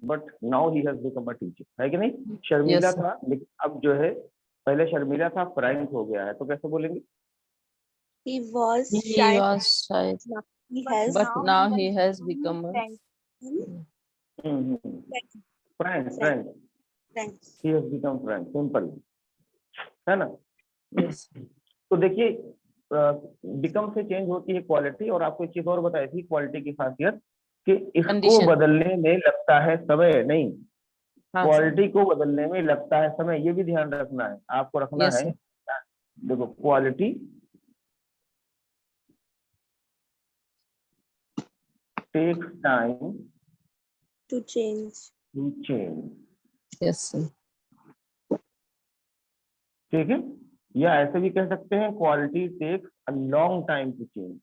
But now he has become a teacher, है कि नहीं? Sharmila Yes, sir. था लेकिन अब जो है, पहले शर्मिला था, फ्रैंक हो गया है, तो कैसे बोलेंगे? He was He shy. was shy, Now he has but now he has become a frank. Frank, Frank. He has become Frank, simple, है ना? yes. तो देखिए, बिकम से चेंज होती है क्वालिटी। और आपको एक चीज और बताई थी क्वालिटी की खासियत, कि इसको Condition. बदलने में लगता है समय, नहीं, हाँ, sir. क्वालिटी को बदलने में लगता है समय। ये भी ध्यान रखना है, आपको रखना Yes, है। sir. देखो, quality takes time To change. To change, Yes, sir. ठीक है? या ऐसे भी कह सकते हैं, quality takes a long time to change,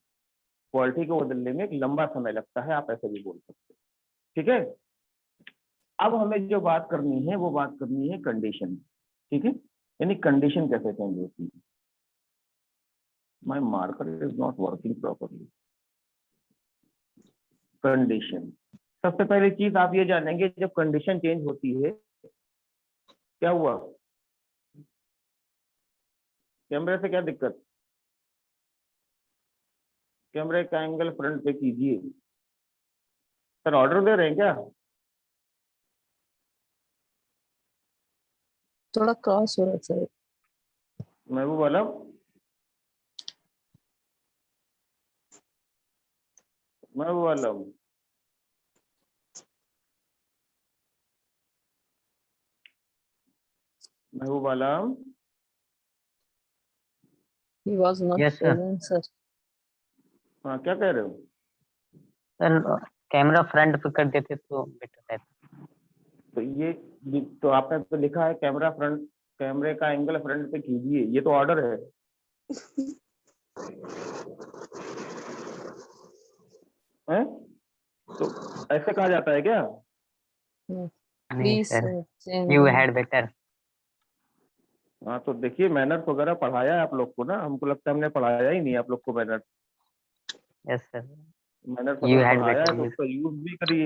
quality को बदलने में एक लंबा समय लगता है, आप ऐसे भी बोल सकते हैं, ठीक है? अब हमें जो बात करनी है वो बात करनी है कंडीशन, ठीक है? यानी कंडीशन कैसे चेंज होती है। My marker is not working properly. Condition, सबसे पहली चीज आप ये जानेंगे, जब कंडीशन चेंज होती है क्या हुआ, कैमरे से क्या दिक्कत, कैमरे का एंगल फ्रंट पे कीजिए। सर ऑर्डर दे रहे हैं क्या? थोड़ा क्रॉस हो रहा है sir. Mehboob Alam, Mehboob Alam, Mehboob Alam, He was not Yes, sir. present, sir. हाँ क्या कह रहे हो? सर कैमरा फ्रंट पे कर देते तो बेटर रहता। तो ये तो आपने तो लिखा है कैमरा फ्रंट, कैमरे का एंगल फ्रंट पे कीजिए, ये तो ऑर्डर है। हैं? तो ऐसे कहा जाता है क्या? नहीं Please, sir, sir, change you the- had better. हाँ तो देखिए, मैनर्स वगैरह पढ़ाया है आप लोग को ना, हमको लगता है हमने पढ़ाया ही नहीं आप लोग को manners. Yes sir, manners you अगर हैड पढ़ाया है बेटर तो यूज। उसका यूज भी करिए,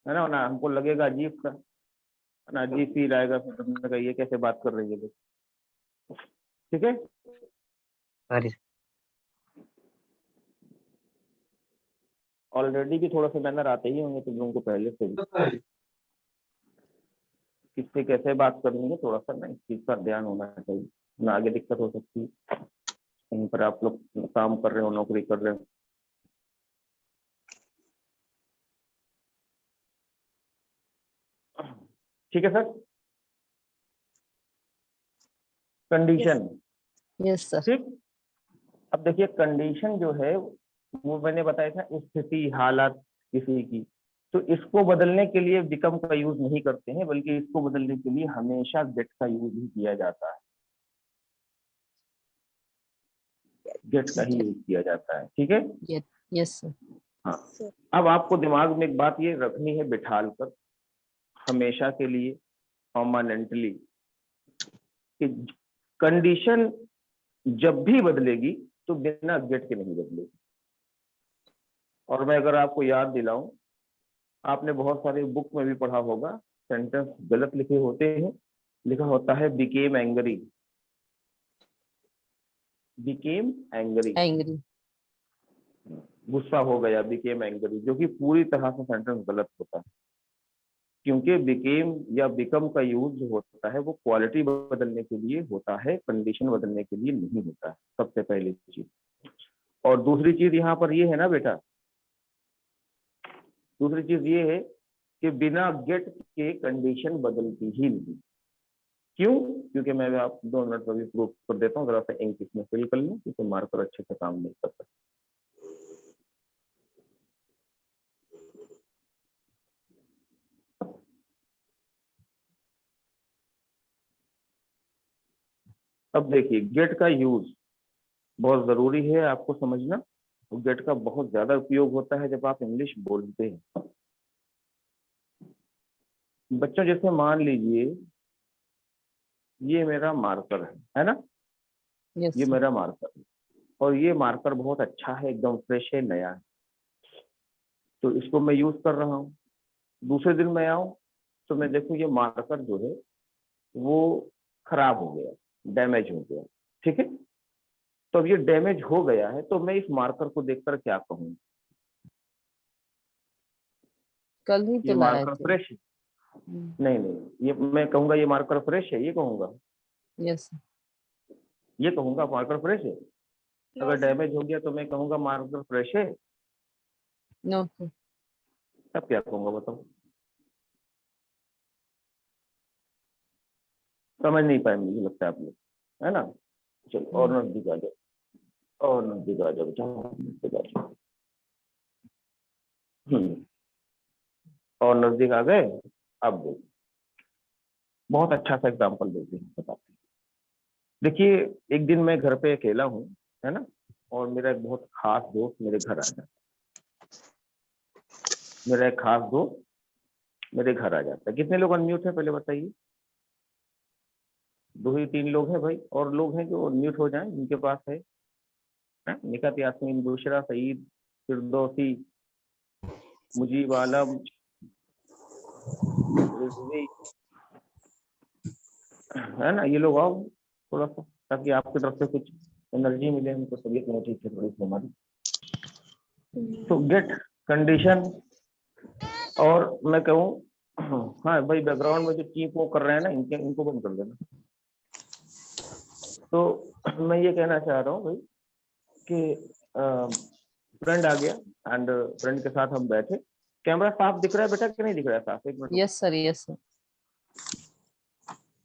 है ना? ना हमको लगेगा अजीब सा, है ना, अजीब फील आएगा, फिर तुमने कहा ये कैसे बात कर रही है लोग, ठीक है? सॉरी। ऑलरेडी भी थोड़ा सा मैनर आते ही होंगे तुम लोगों को पहले से भी, किससे कैसे बात करनी है, थोड़ा सा ना इस चीज का ध्यान होना चाहिए, ना आगे दिक्कत हो सकती है। कहीं पर आप लोग काम कर रहे हो, नौकरी कर रहे हो, ठीक है सर? Condition, Yes, sir. ठीक। अब देखिए, कंडीशन जो है वो मैंने बताया था, स्थिति, हालत किसी की, तो इसको बदलने के लिए बिकम का यूज नहीं करते हैं, बल्कि इसको बदलने के लिए हमेशा गेट का यूज ही किया जाता है, गेट का ही यूज किया जाता है, ठीक है? Yes, yes, sir. हाँ, अब आपको दिमाग में एक बात ये रखनी है बिठाल कर, हमेशा के लिए, परमानेंटली, कि कंडीशन जब भी बदलेगी तो बिना गेट के नहीं बदलेगी। और मैं अगर आपको याद दिलाऊं, आपने बहुत सारे बुक में भी पढ़ा होगा, सेंटेंस गलत लिखे होते हैं, लिखा होता है became angry, became angry, Angry. गुस्सा हो गया, बिकेम एंग्री, जो कि पूरी तरह से सेंटेंस गलत होता है, क्योंकि बिकेम या बिकम का यूज जो होता है वो क्वालिटी बदलने के लिए होता है, कंडीशन बदलने के लिए नहीं होता है, सबसे पहली चीज। और दूसरी चीज यहाँ पर ये है ना बेटा, दूसरी चीज ये है कि बिना गेट के कंडीशन बदलती ही नहीं। क्यों? क्योंकि मैं आप 2 मिनट में भी प्रूव कर देता हूँ, जरा सा इंक इसमें फिल कर लूँ, क्योंकि मार्कर अच्छे से काम नहीं करता। अब देखिए, गेट का यूज बहुत जरूरी है आपको समझना। गेट का बहुत ज्यादा उपयोग होता है जब आप इंग्लिश बोलते हैं। बच्चों, जैसे मान लीजिए ये मेरा मार्कर है ना? Yes, ये sir. मेरा मार्कर है, और ये मार्कर बहुत अच्छा है, एकदम फ्रेश है, नया है, तो इसको मैं यूज कर रहा हूँ। दूसरे दिन मैं आऊं तो मैं देखूं ये मार्कर जो है वो खराब हो गया, डैमेज हो गया, ठीक है। तो अब ये डैमेज हो गया है तो मैं इस मार्कर को देखकर क्या कहूँ? कल ही ये तो लाए मार्कर थे। फ्रेश है? नहीं नहीं, ये मैं कहूंगा ये मार्कर फ्रेश है, ये कहूंगा, यस ये कहूंगा मार्कर फ्रेश है। अगर Yes. डैमेज हो गया तो मैं कहूंगा मार्कर फ्रेश है, नो तब क्या कहूंगा बताओ? समझ नहीं पाए मुझे लगता है आप लोग, है ना। चलो और नजदीक आ जाओ, और नजदीक आ जाओ, जाओ नजदीक आ जाओ। और नजदीक आ गए। अब देखो, बहुत अच्छा सा एग्जाम्पल देते हैं, बताते हैं। देखिए, एक दिन मैं घर पे अकेला हूँ, है ना, और मेरा एक बहुत खास दोस्त मेरे घर आ जाता है। मेरा एक खास दोस्त मेरे घर आ जाता है। कितने लोग अनम्यूट है पहले बताइए? 2 ही 3 लोग हैं भाई, और लोग हैं जो म्यूट हो जाएं जिनके पास है? निकात, यास्मीन, बुशरा, सईद, फिरदौसी, मुजीब आलम, रिजवी, है ना, ये लोग आओ थोड़ा सा, ताकि आपकी तरफ से कुछ एनर्जी मिले हमको। तबीयत नहीं ठीक है थोड़ी सी हमारी, तो गेट कंडीशन। और मैं कहूँ, हाँ भाई बैकग्राउंड में जो चीप वो कर रहे हैं ना, इनको बंद कर देना। तो मैं ये कहना चाह रहा हूँ भाई कि फ्रेंड आ गया एंड फ्रेंड के साथ हम बैठे। कैमरा साफ दिख रहा है बेटा कि नहीं दिख रहा है साफ? एक minute, yes sir yes sir.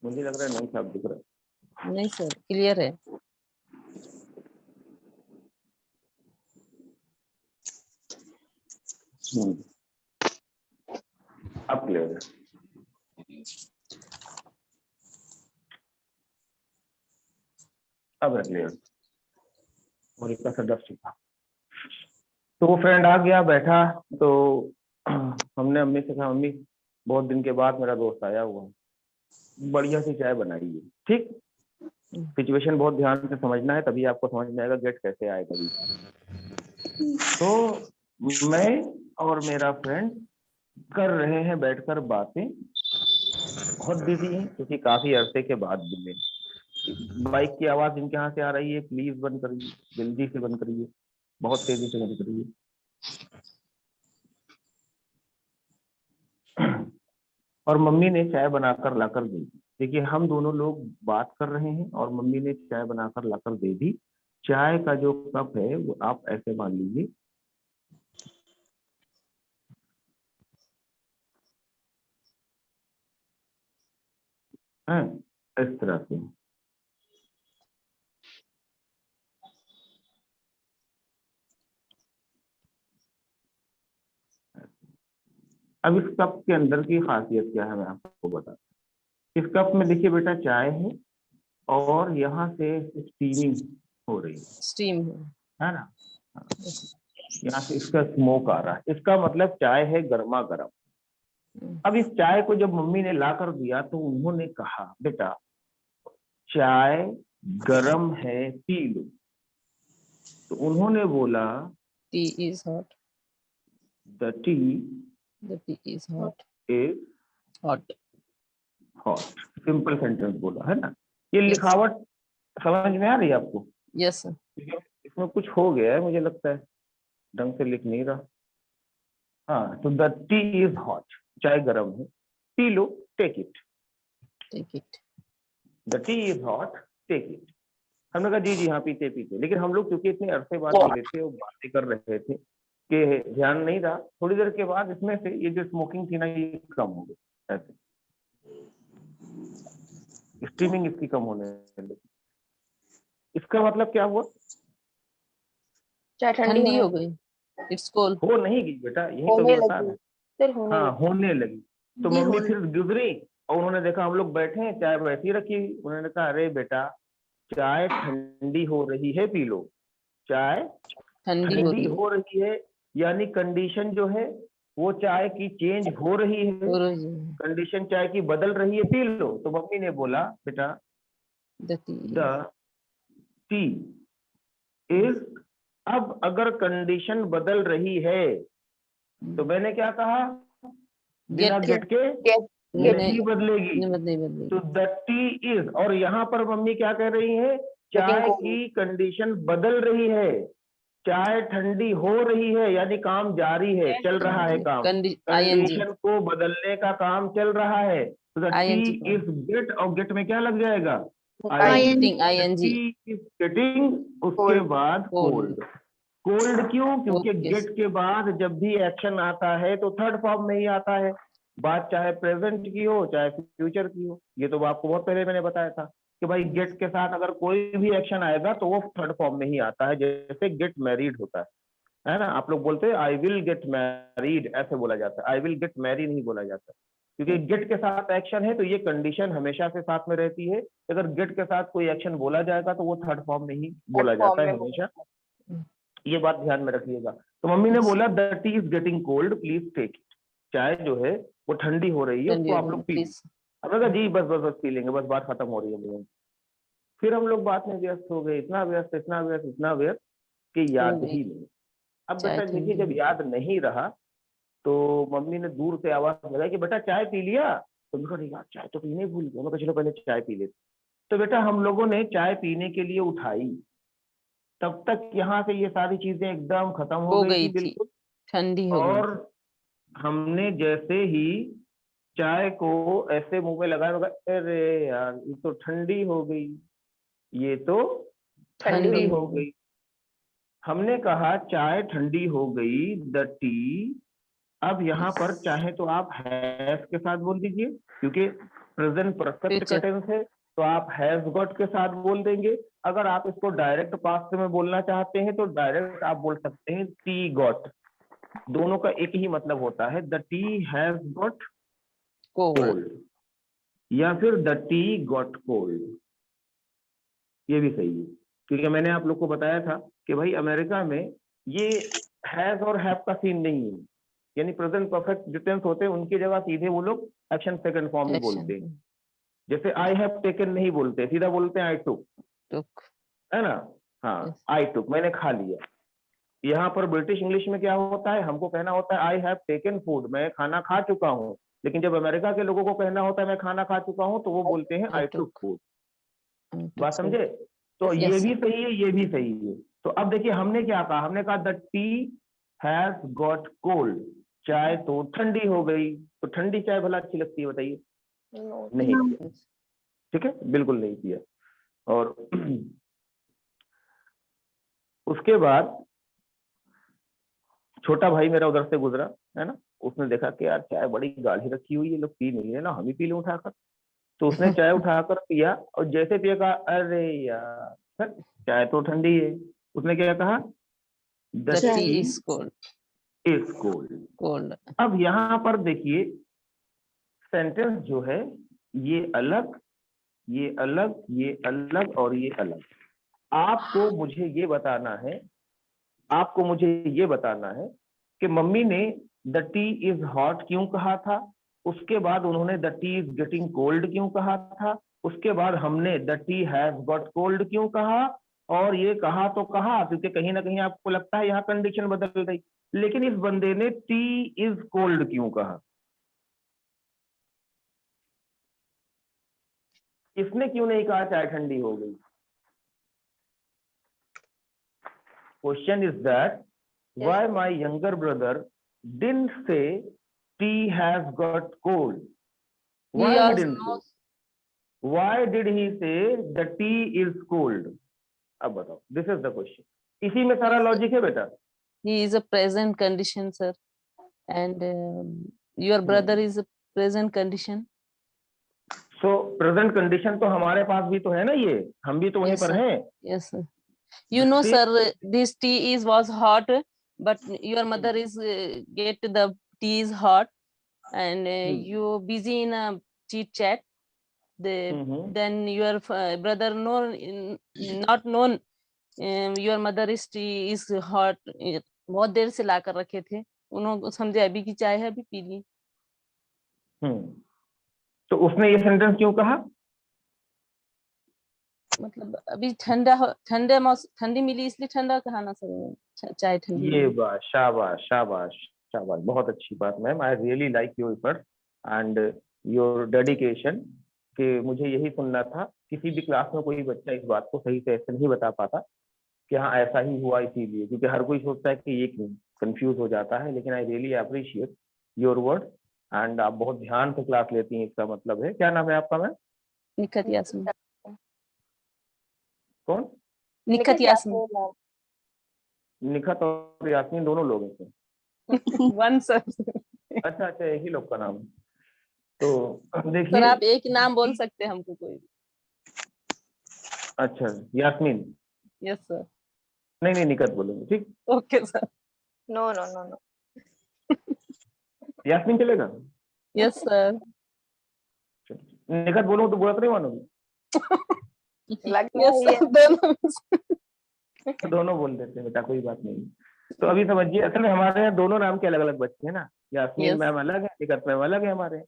मुझे लग रहा है नहीं साफ दिख रहा है। नहीं सर क्लियर है। अब क्लियर है। अब है क्लियर, और इसका सा डस्ट था। तो वो फ्रेंड आ गया, बैठा, तो हमने अम्मी से कहा, मम्मी बहुत दिन के बाद मेरा दोस्त आया हुआ है, बढ़िया सी चाय बनाइए। ठीक, सिचुएशन बहुत ध्यान से समझना है, तभी आपको समझ में आएगा गेट कैसे आएगा। तो मैं और मेरा फ्रेंड कर रहे हैं बैठकर बातें, बहुत बिजी हैं क्योंकि काफी अरसे के बाद मिले। बाइक की आवाज जिनके यहाँ से आ रही है प्लीज बंद करिए, जल्दी से बंद करिए, बहुत तेजी से बंद करिए। और मम्मी ने चाय बनाकर लाकर दे दी। देखिए, हम दोनों लोग बात कर रहे हैं और मम्मी ने चाय बनाकर लाकर दे दी। चाय का जो कप है वो आप ऐसे मान लीजिए, हैं, इस तरह से। अब इस कप के अंदर की खासियत क्या है मैं आपको बताता हूँ। इस कप में देखिए बेटा चाय है, और यहाँ से स्टीमिंग हो रही स्टीम है ना। यहाँ से इसका स्मोक आ रहा है, इसका मतलब चाय है गर्मा गर्म। अब इस चाय को जब मम्मी ने ला कर दिया तो उन्होंने कहा, बेटा चाय गरम है, पी लो। तो उन्होंने बोला, T is hot. The T the tea is hot. Is hot. Hot. Simple sentence बोला है ना। ये Yes. लिखावट समझ में आ रही है आपको? Yes sir. इसमें कुछ हो गया है मुझे लगता है, ढंग से लिख नहीं रहा। हाँ, तो द टी इज हॉट, चाय गर्म है, पी लो, take it. Take it. The tea is hot, take it. हमने कहा जी जी हाँ पीते पीते, लेकिन हम लोग क्योंकि इतने अरसे बाद मिले थे और बातें कर रहे थे कि ध्यान नहीं रहा। थोड़ी देर के बाद इसमें से ये जो स्मोकिंग थी ना ये कम हो गई, ऐसे स्ट्रीमिंग इसकी कम होने लगी। इसका मतलब क्या हुआ? चाय ठंडी हो होने गई। It's cold. हो नहीं गई बेटा, यही तो होने मैं बता रहा लगी। हूँ। फिर होने हाँ, लगी। होने लगी। तो जी, मम्मी होने फिर गुजरी और उन्होंने देखा हम लोग बैठे हैं, चाय वैसी रखी हुई। उन्होंने कहा, अरे बेटा चाय ठंडी हो रही है, पी लो। चाय ठंडी हो ठंडी रही है। हो रही है, यानी कंडीशन जो है वो चाय की चेंज हो रही है, हो रही है। कंडीशन चाय की बदल रही है, पी लो। तो मम्मी ने बोला, बेटा the T. The tea is, अब अगर कंडीशन बदल रही है तो मैंने क्या कहा, बिना Get- गेट के Get नहीं बदलेगी। नहीं बदलेगी। तो द टी इज, और यहाँ पर मम्मी क्या कह रही है, चाय cold. की कंडीशन बदल रही है, चाय ठंडी हो रही है, यानी काम जारी है, चल रहा है काम, ING कंडीशन को बदलने का काम चल रहा है। तो the T ING is get, और गेट में क्या लग जाएगा, getting ING T is getting, उसके Cold. बाद Cold. कोल्ड। कोल्ड क्यों, क्योंकि Okay. गेट के बाद जब भी एक्शन आता है तो थर्ड फॉर्म में ही आता है, बात चाहे प्रेजेंट की हो चाहे फ्यूचर की हो। ये तो आपको बहुत पहले मैंने बताया था कि भाई गेट के साथ अगर कोई भी एक्शन आएगा तो वो थर्ड फॉर्म में ही आता है, जैसे गेट मैरिड होता है ना, आप लोग बोलते हैं आई विल गेट मैरिड, ऐसे बोला जाता है, आई विल गेट मैरिड नहीं बोला जाता, क्योंकि गेट के साथ एक्शन है तो ये कंडीशन हमेशा से साथ में रहती है। अगर गेट के साथ कोई एक्शन बोला जाएगा तो वो थर्ड फॉर्म में ही बोला Third form जाता है में हमेशा, हम्म। ये बात ध्यान में रखिएगा। तो मम्मी ने Yes. बोला the tea is getting cold please take it, चाय जो है वो ठंडी हो रही है, उसको आप लोग पी लीजिए। Please. अब मैं कहा जी बस पी लेंगे, बस बात खत्म हो रही है भैया। फिर हम लोग बात में व्यस्त हो गए, इतना व्यस्त कि याद हो गई। ही नहीं। अब चाय बेटा देखिए, ठंडी जब याद नहीं रहा तो मम्मी ने दूर से आवाज लगाई कि बेटा चाय पी लिया, तो मैं कहा नहीं यार चाय तो पीने भूल गया, मैं कहा चलो पहले चाय पी लेते। तो बेटा हम लोगों ने चाय पीने के लिए उठाई, तब तक यहाँ से ये सारी चीजें एकदम खत्म हो गई थी बिल्कुल, ठंडी हो गई और हमने जैसे ही चाय को ऐसे मुंह में लगाया, मैं कहा, अरे यार ये तो ठंडी हो गई, ये तो ठंडी हो गई। हमने कहा चाय ठंडी हो गई, द टी। अब यहाँ पर चाहे तो आप हैज के साथ बोल दीजिए, क्योंकि प्रेजेंट परफेक्ट Future. टेंस है, तो आप हैज गॉट के साथ बोल देंगे। अगर आप इसको डायरेक्ट पास्ट में बोलना चाहते हैं तो डायरेक्ट आप बोल सकते हैं टी गॉट, दोनों का एक ही मतलब होता है, the T has got cold. Cold, या फिर द टी गॉट कोल्ड, ये भी सही है। क्योंकि मैंने आप लोग को बताया था कि भाई अमेरिका में ये हैज और हैव का सीन नहीं है, यानी प्रेजेंट परफेक्ट जो टेंस होते हैं उनकी जगह सीधे वो लोग एक्शन सेकंड फॉर्म में बोलते हैं। Action. जैसे आई हैव टेकन नहीं बोलते, सीधा बोलते हैं आई टुक, Took. है ना, हाँ Yes. आई टुक, मैंने खा लिया। यहाँ पर ब्रिटिश इंग्लिश में क्या होता है, हमको कहना होता है आई हैव टेकन फूड, मैं खाना खा चुका हूँ, लेकिन जब अमेरिका के लोगों को कहना होता है मैं खाना खा चुका हूँ, तो वो बोलते हैं आई टुक फूड। बात समझे? तो Yes, ये sir. भी सही है, ये भी सही है। तो अब देखिए हमने क्या कहा, हमने कहा the T has got cold, चाय तो ठंडी हो गई। तो ठंडी चाय भला अच्छी लगती है बताइए? No. नहीं, Yes. ठीक है, बिल्कुल नहीं किया। और उसके बाद छोटा भाई मेरा उधर से गुजरा, है ना, उसने देखा कि यार चाय बड़ी गाढ़ी रखी हुई है, लोग पी नहीं है ना, हम ही पी लें उठाकर। तो उसने चाय उठाकर पिया, और जैसे पिया कहा अरे यार सर, चाय तो ठंडी है। उसने क्या कहा, the The tea T is cold. Is cold. Cold. अब यहाँ पर देखिए सेंटेंस जो है ये अलग, ये अलग, ये अलग और ये अलग। आपको मुझे ये बताना है, आपको मुझे ये बताना है कि मम्मी ने द टी इज हॉट क्यों कहा था, उसके बाद उन्होंने the tea is getting cold क्यों कहा था, उसके बाद हमने the T has got cold क्यों कहा। और ये कहा तो कहा क्योंकि कहीं ना कहीं आपको लगता है यहाँ कंडीशन बदल रही, लेकिन इस बंदे ने टी इज कोल्ड क्यों कहा, इसने क्यों नहीं कहा चाय ठंडी हो गई? Question is that why my younger brother didn't say tea has got cold? Why He he also didn't say? knows Why did he say the tea is cold? अब बताओ, this is the question. इसी में सारा logic है बेटा। he is a present condition, sir, and your brother is a present condition. So present condition तो हमारे पास भी तो है ना, ये हम भी तो वहीं Yes, पर sir. हैं। Yes, sir. You know, See- sir, this tea was hot, but your mother is get the tea is hot, and you busy in a chit chat. Then your brother not known your mother is tea is hot. बहुत देर से ला कर रखे थे, उन्होंने समझे अभी की चाय है, अभी पी ली। तो उसने ये सेंटेंस क्यों कहा? मतलब अभी ठंडा मौसम, ठंडी मिली इसलिए ठंडा कहा ना सर, चाय ठंडी ये मिली। बात, शाबाश शाबाश, शाबाश, बहुत अच्छी बात ma'am. I really like your effort and your dedication. कि मुझे यही सुनना था। किसी भी क्लास में कोई बच्चा इस बात को सही से ऐसे नहीं बता पाता कि हाँ ऐसा ही हुआ इसीलिए, क्योंकि हर कोई सोचता है कि ये क्यों, कंफ्यूज हो जाता है। लेकिन I really appreciate your word and आप बहुत ध्यान से क्लास लेती हैं, इसका मतलब है। क्या नाम है आपका मैम? निखत यास्मीन। कौन? निखत यास्मीन। मैम। निखत और यास्मीन दोनों लोग हैं इसमें? One sir. अच्छा अच्छा, एक ही लोग का नाम है। तो सर देखिए, आप एक नाम बोल सकते हैं हमको कोई। अच्छा यास्मीन, यस सर। नहीं नहीं निकट बोलेंगे, ठीक। Okay sir. No no no no. Yasmin चलेगा? Yes sir. निकट बोलूं तो बुरा तो नहीं मानोगे? लग रहा यस है ये। सर दोनों। दोनों बोल देते हैं बेटा, कोई बात नहीं। तो अभी समझिए, असल में हमारे यहाँ दोनों नाम के अलग अलग बच्चे हैं ना। यास्मीन Yes. मैम अलग है, निकट मैम अलग है हमारे।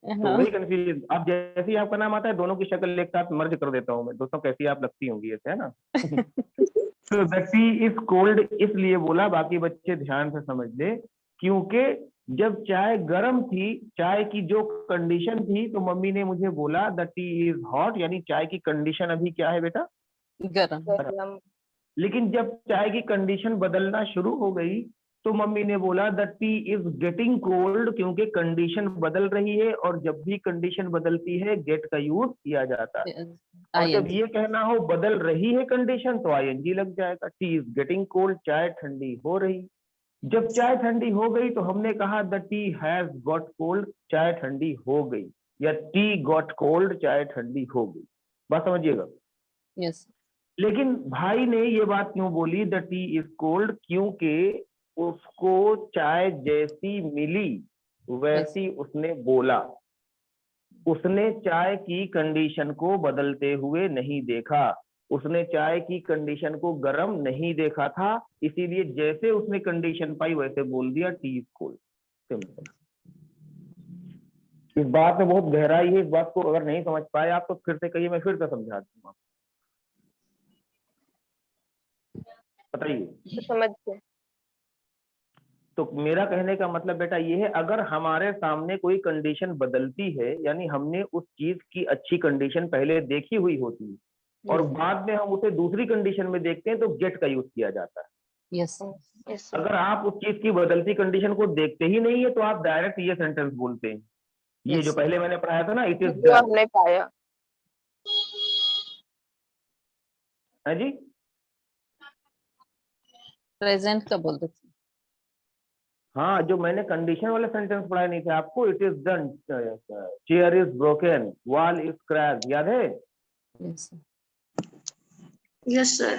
तो हाँ। वही कंफ्यूजन। अब जैसे ही आपका नाम आता है, दोनों की शक्ल एक साथ मर्ज कर देता हूँ मैं। दोस्तों कैसी आप लगती होंगी ऐसे, है ना? तो द टी इज कोल्ड इसलिए बोला, बाकी बच्चे ध्यान से समझ ले, क्योंकि जब चाय गर्म थी, चाय की जो कंडीशन थी, तो मम्मी ने मुझे बोला द टी इज हॉट, यानी चाय की कंडीशन अभी क्या है बेटा? गरम। गरम। लेकिन जब चाय की कंडीशन बदलना शुरू हो गई, तो मम्मी ने बोला the tea is getting cold, क्योंकि कंडीशन बदल रही है। और जब भी कंडीशन बदलती है, गेट का यूज किया जाता है। और जब ये कहना हो बदल रही है कंडीशन, तो आईएनजी लग जाएगा। टी इज गेटिंग कोल्ड, चाय ठंडी हो रही। जब चाय ठंडी हो गई, तो हमने कहा the T has got cold, चाय ठंडी हो गई। या टी गॉट कोल्ड, चाय ठंडी हो गई। बात समझिएगा। यस। लेकिन भाई ने ये बात क्यों बोली द टी इज कोल्ड? क्योंकि उसको चाय जैसी मिली वैसी उसने बोला। उसने चाय की कंडीशन को बदलते हुए नहीं देखा। उसने चाय की कंडीशन को गर्म नहीं देखा था। इसीलिए जैसे उसने कंडीशन पाई वैसे बोल दिया टी इज कोल्ड। सिंपल। इस बात में बहुत गहराई है। इस बात को अगर नहीं समझ पाए आप, तो फिर से कहिए, मैं फिर से समझा दूंगा। बताइए। समझ गए। तो मेरा कहने का मतलब बेटा ये है, अगर हमारे सामने कोई कंडीशन बदलती है, यानी हमने उस चीज की अच्छी कंडीशन पहले देखी हुई होती है, और बाद में हम उसे दूसरी कंडीशन में देखते हैं, तो गेट का यूज किया जाता है। यस। यस। अगर आप उस चीज की बदलती कंडीशन को देखते ही नहीं है, तो आप डायरेक्ट ये सेंटेंस बोलते हैं। ये जो पहले मैंने पढ़ाया था ना, इट इज जो डन। हमने पाया। है जी? प्रेजेंट का बोल देते। हाँ, जो मैंने कंडीशन वाले सेंटेंस पढ़ाए नहीं थे आपको, it is done, chair is broken, wall is cracked, याद है? यस। Yes sir.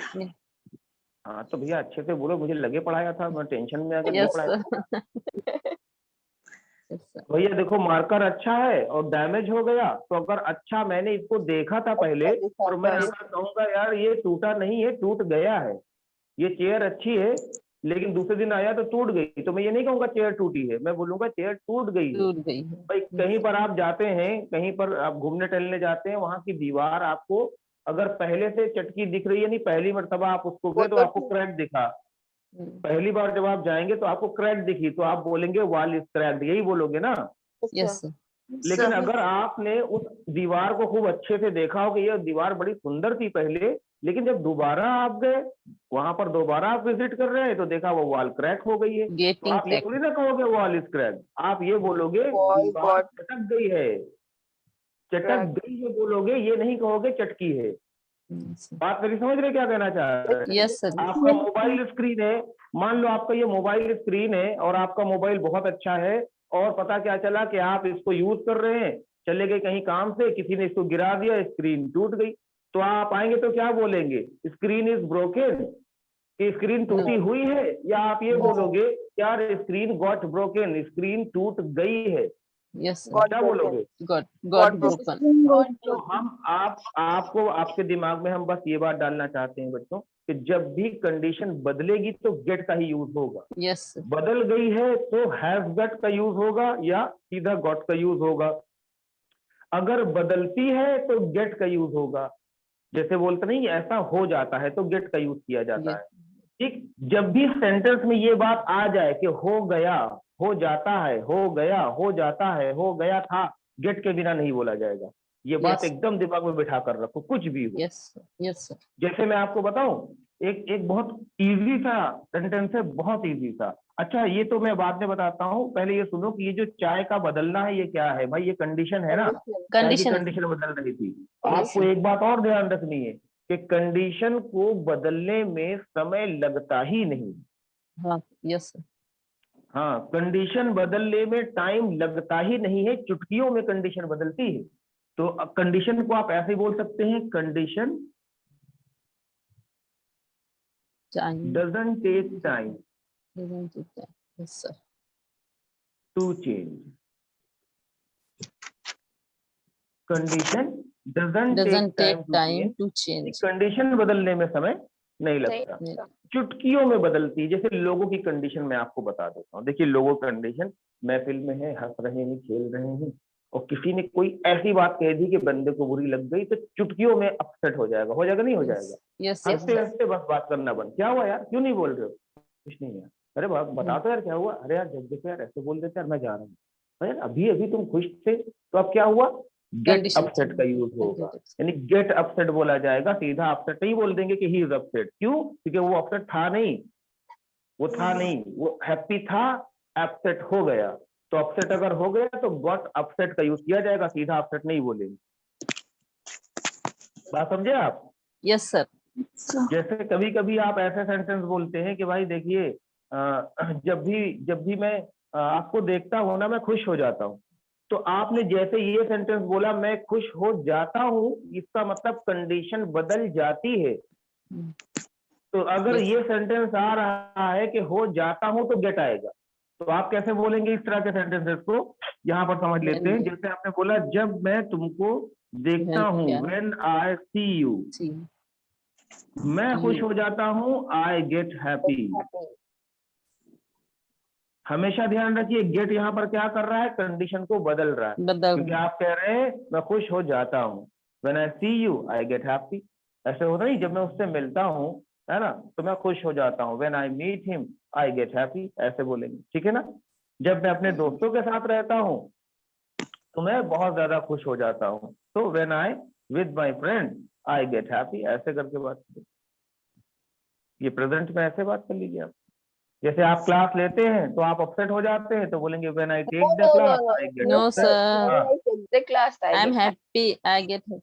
हाँ तो भैया अच्छे से बोलो, मुझे लगे पढ़ाया था, मैं टेंशन में अगर नहीं यस पढ़ाया। सर। भैया देखो, मार्कर अच्छा है और डैमेज हो गया, तो अगर अच्छा मैंने इसको देखा था पहले, और मैं अगर कहूंगा यार ये टूटा नहीं है, टूट गया है, ये चेयर अच्छी है, लेकिन दूसरे दिन आया तो टूट गई, तो मैं ये नहीं कहूंगा चेयर टूटी है, मैं बोलूंगा चेयर टूट गई है। टूट गई है। भाई कहीं पर आप जाते हैं, कहीं पर आप घूमने टहलने जाते हैं, वहां की दीवार आपको अगर पहले से चटकी दिख रही है, नहीं पहली मर्तबा आप उसको गए तो आपको क्रैक दिखा, पहली बार जब आप जाएंगे तो आपको क्रैक दिखी, तो आप बोलेंगे वॉल इज क्रैक्ड, यही बोलोगे ना? Yes sir. लेकिन अगर आपने उस दीवार को खूब अच्छे से देखा हो कि ये दीवार बड़ी सुंदर थी पहले, लेकिन जब दोबारा आप गए वहां पर, दोबारा आप विजिट कर रहे हैं, तो देखा वो वॉल क्रैक हो गई है, तो आप ये थोड़ी ना कहोगे वॉल इज क्रैक, आप ये बोलोगे दीवार चटक गई है, चटक गई है बोलोगे, ये नहीं कहोगे चटकी है। बात मेरी समझ रहे क्या कहना चाह रहे हैं? Yes sir. आपका मोबाइल स्क्रीन है, मान लो आपका ये मोबाइल स्क्रीन है, और आपका मोबाइल बहुत अच्छा है, और पता क्या चला कि आप इसको यूज कर रहे हैं, चले गए कहीं काम से, किसी ने इसको गिरा दिया, स्क्रीन टूट गई, तो आप आएंगे तो क्या बोलेंगे? स्क्रीन इज ब्रोकन, कि स्क्रीन टूटी हुई है, या आप ये बोलोगे यार स्क्रीन गॉट ब्रोकन, स्क्रीन टूट गई है? यस। क्या बोलोगे? Got broken. तो हम आपको आपके दिमाग में हम बस ये बात डालना चाहते हैं बच्चों, कि जब भी कंडीशन बदलेगी तो गेट का ही यूज होगा। यस। बदल गई है तो हैज गॉट का यूज होगा, या सीधा गॉट का यूज होगा। अगर बदलती है तो गेट का यूज होगा। जैसे बोलते नहीं ऐसा हो जाता है, तो गेट का यूज किया जाता है। ठीक, जब भी सेंटेंस में ये बात आ जाए कि हो गया, हो जाता है, हो गया, हो जाता है, हो गया था, गेट के बिना नहीं बोला जाएगा। ये बात Yes. एकदम दिमाग में बिठा कर रखो, कुछ भी हो। Yes, sir. Yes, sir. जैसे मैं आपको बताऊं, एक बहुत इजी सा सेंटेंस है, बहुत इजी सा। अच्छा, ये तो मैं बाद में बताता हूँ, पहले ये सुनो कि ये जो चाय का बदलना है ये क्या है भाई, ये कंडीशन है ना, चाय की Condition. कंडीशन बदल रही थी। Yes, आपको sir. एक बात और ध्यान रखनी है कि कंडीशन को बदलने में समय लगता ही नहीं। हाँ, yes, sir. हाँ, कंडीशन बदलने में टाइम लगता ही नहीं है, चुटकियों में कंडीशन बदलती है। तो कंडीशन को आप ऐसे बोल सकते हैं, condition Time. doesn't take time Doesn't take time. Yes, sir. to change. Condition doesn't Doesn't take take time to time change. to change. Condition बदलने में समय नहीं लगता, नहीं। चुटकियों में बदलती है। जैसे लोगों की कंडीशन मैं आपको बता देता हूँ। देखिए, लोगों की कंडीशन, महफिल में है, हंस रहे हैं, खेल रहे हैं, और किसी ने कोई ऐसी बात कह दी कि बंदे को बुरी लग गई, तो चुटकियों में अपसेट हो जाएगा नहीं हो जाएगा? Yes, yes, हंसते sir. हंसते बस बात करना बंद, क्या हुआ यार, क्यों नहीं बोल रहे हो? कुछ नहीं यार, अरे बता तो यार क्या हुआ, अरे यार जब देखो यार ऐसे बोल देते यार, मैं जा रहा हूँ। अरे अभी अभी तुम खुश थे, तो अब क्या हुआ? Get Condition. अपसेट का यूज होगा, यानी गेट अपसेट बोला जाएगा, सीधा अपसेट नहीं बोल देंगे कि ही इज अपसेट। क्यों? क्योंकि वो अपसेट था नहीं, वो हैप्पी था, अपसेट हो गया। तो अपसेट अगर हो गया तो गॉट अपसेट का यूज किया जाएगा, सीधा अपसेट नहीं बोलेंगे। बात समझे आप? Yes, sir. जैसे कभी कभी आप ऐसे सेंटेंस बोलते हैं कि भाई देखिए, जब भी मैं आपको देखता हूँ ना, मैं खुश हो जाता हूँ। तो आपने जैसे ये सेंटेंस बोला, मैं खुश हो जाता हूँ, इसका मतलब कंडीशन बदल जाती है। तो अगर Yes. ये सेंटेंस आ रहा है कि हो जाता हूँ, तो गेट आएगा। तो आप कैसे बोलेंगे इस तरह के सेंटेंसेस को? यहाँ पर समझ लेते हैं। जैसे आपने बोला, जब मैं तुमको देखता हूँ, when I see you, See. मैं खुश हो जाता हूँ, आई गेट हैप्पी। हमेशा ध्यान रखिए, गेट यहाँ पर क्या कर रहा है? कंडीशन को बदल रहा है। बदल क्योंकि आप कह रहे हैं मैं खुश हो जाता हूँ, when I see you I get happy. ऐसे होता नहीं, जब मैं उससे मिलता हूँ, है ना, तो मैं खुश हो जाता हूँ, when I meet him I get happy, ऐसे बोलेंगे, ठीक है ना। जब मैं अपने दोस्तों के साथ रहता हूँ तो मैं बहुत ज्यादा खुश हो जाता हूँ, तो when I with my friend I get happy, ऐसे करके बात करिए। ये प्रेजेंट में ऐसे बात कर लीजिए आप। जैसे आप क्लास लेते हैं तो आप अपसेट हो जाते हैं, तो बोलेंगे when I take the class I get No, upset. sir. The class I'm happy. I get happy.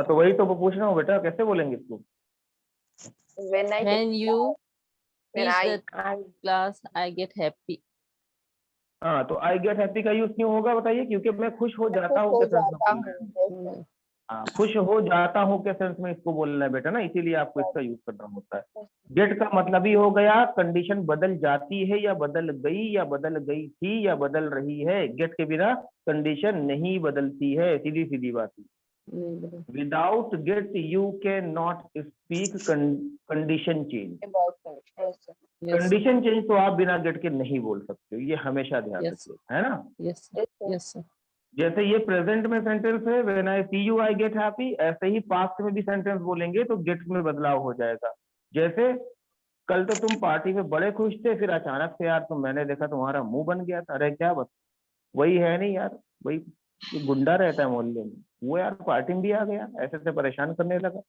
तो वही तो पूछ रहा हूँ बेटा, कैसे बोलेंगे इसको? when I When you when teach I the class, I get happy. हाँ, तो आई गेट हैप्पी का यूज क्यों होगा बताइए? क्योंकि मैं खुश हो जाता हूँ के सेंस में बोल रहे हैं। हाँ, खुश हो जाता हूँ के सेंस में इसको बोलना है बेटा ना, इसीलिए आपको इसका यूज करना होता है। गेट का मतलब ही हो गया कंडीशन बदल जाती है, या बदल गई, या बदल गई थी, या बदल रही है। गेट के बिना कंडीशन नहीं बदलती है, सीधी सीधी बात है। Without get you can not speak condition change. Condition change तो आप बिना गेट के नहीं बोल सकते, ये हमेशा ध्यान रखिए, है ना। Yes, yes, sir. जैसे ये प्रेजेंट में सेंटेंस है, when I see you I get happy, ऐसे ही पास्ट में भी सेंटेंस बोलेंगे तो गेट में बदलाव हो जाएगा। जैसे कल तो तुम पार्टी में बड़े खुश थे, फिर अचानक से यार तुम, मैंने देखा तुम्हारा मुंह बन गया था। अरे क्या बस वही है नहीं यार, वही जो गुंडा रहता है मोहल्ले में, वो यार पार्टी में भी आ गया, ऐसे से परेशान करने लगा।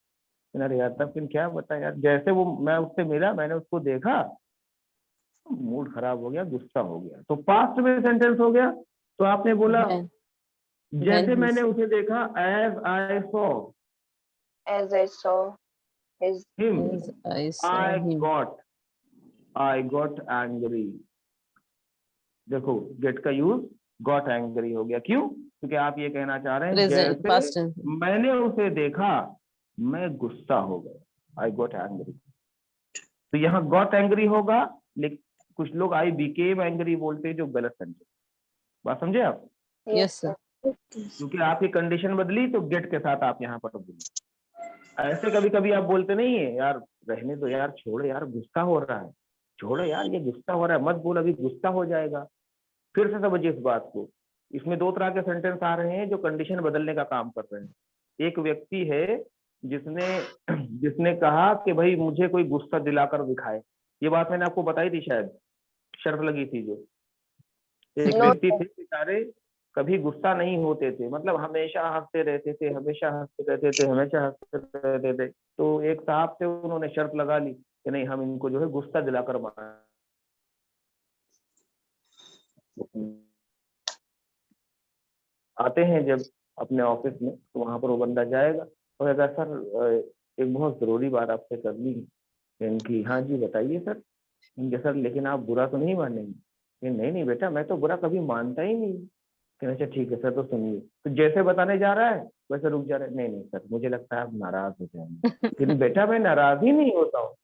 अरे यार तब फिर क्या बता यार, जैसे वो मैं उससे मिला, मैंने उसको देखा, मूड खराब हो गया, गुस्सा हो गया। तो पास्ट में सेंटेंस हो गया। तो आपने बोला जैसे मैंने उसे देखा, as I saw him I got angry. देखो गेट का यूज गॉट एंग्री हो गया। क्यों? क्योंकि आप ये कहना चाह रहे हैं जैसे मैंने उसे देखा मैं गुस्सा हो गया, आई गॉट एंग्री। तो यहाँ गॉट एंग्री होगा, लेकिन कुछ लोग आई बिकेम एंग्री बोलते हैं, जो गलत समझे। बात समझे आप? Yes, sir. क्योंकि आपकी कंडीशन बदली तो गेट के साथ आप यहाँ पर बोले। ऐसे कभी कभी आप बोलते नहीं है, यार रहने दो यार, छोड़ो यार, गुस्सा हो रहा है, छोड़ो यार ये गुस्सा हो रहा है, मत बोल, अभी गुस्सा हो जाएगा। फिर से समझिए इस बात को। इसमें दो तरह के सेंटेंस आ रहे हैं जो कंडीशन बदलने का काम कर रहे हैं। एक व्यक्ति है जिसने जिसने कहा कि भाई मुझे कोई गुस्सा दिलाकर दिखाए। ये बात मैंने आपको बताई थी शायद, शर्त लगी थी जो। एक No, व्यक्ति थे बेचारे, कभी गुस्सा नहीं होते थे, मतलब हमेशा हंसते रहते थे, हमेशा हंसते रहते थे, हमेशा हंसते रहते थे। तो एक साहब थे, उन्होंने शर्त लगा ली कि नहीं, हम इनको जो है गुस्सा दिलाकर मार। आते हैं जब अपने ऑफिस में, तो वहां पर वो बंदा जाएगा और कहता सर एक बहुत जरूरी बात आपसे करनी है। इनकी हाँ जी बताइए सर। इनके सर लेकिन आप बुरा तो नहीं मानेंगे? नहीं नहीं बेटा, मैं तो बुरा कभी मानता ही नहीं। अच्छा ठीक है सर, तो सुनिए। तो जैसे बताने जा रहा है वैसे रुक जा रहा है। नहीं नहीं सर, मुझे लगता है आप नाराज हो जाएंगे। लेकिन बेटा मैं नाराज ही नहीं होता हूँ,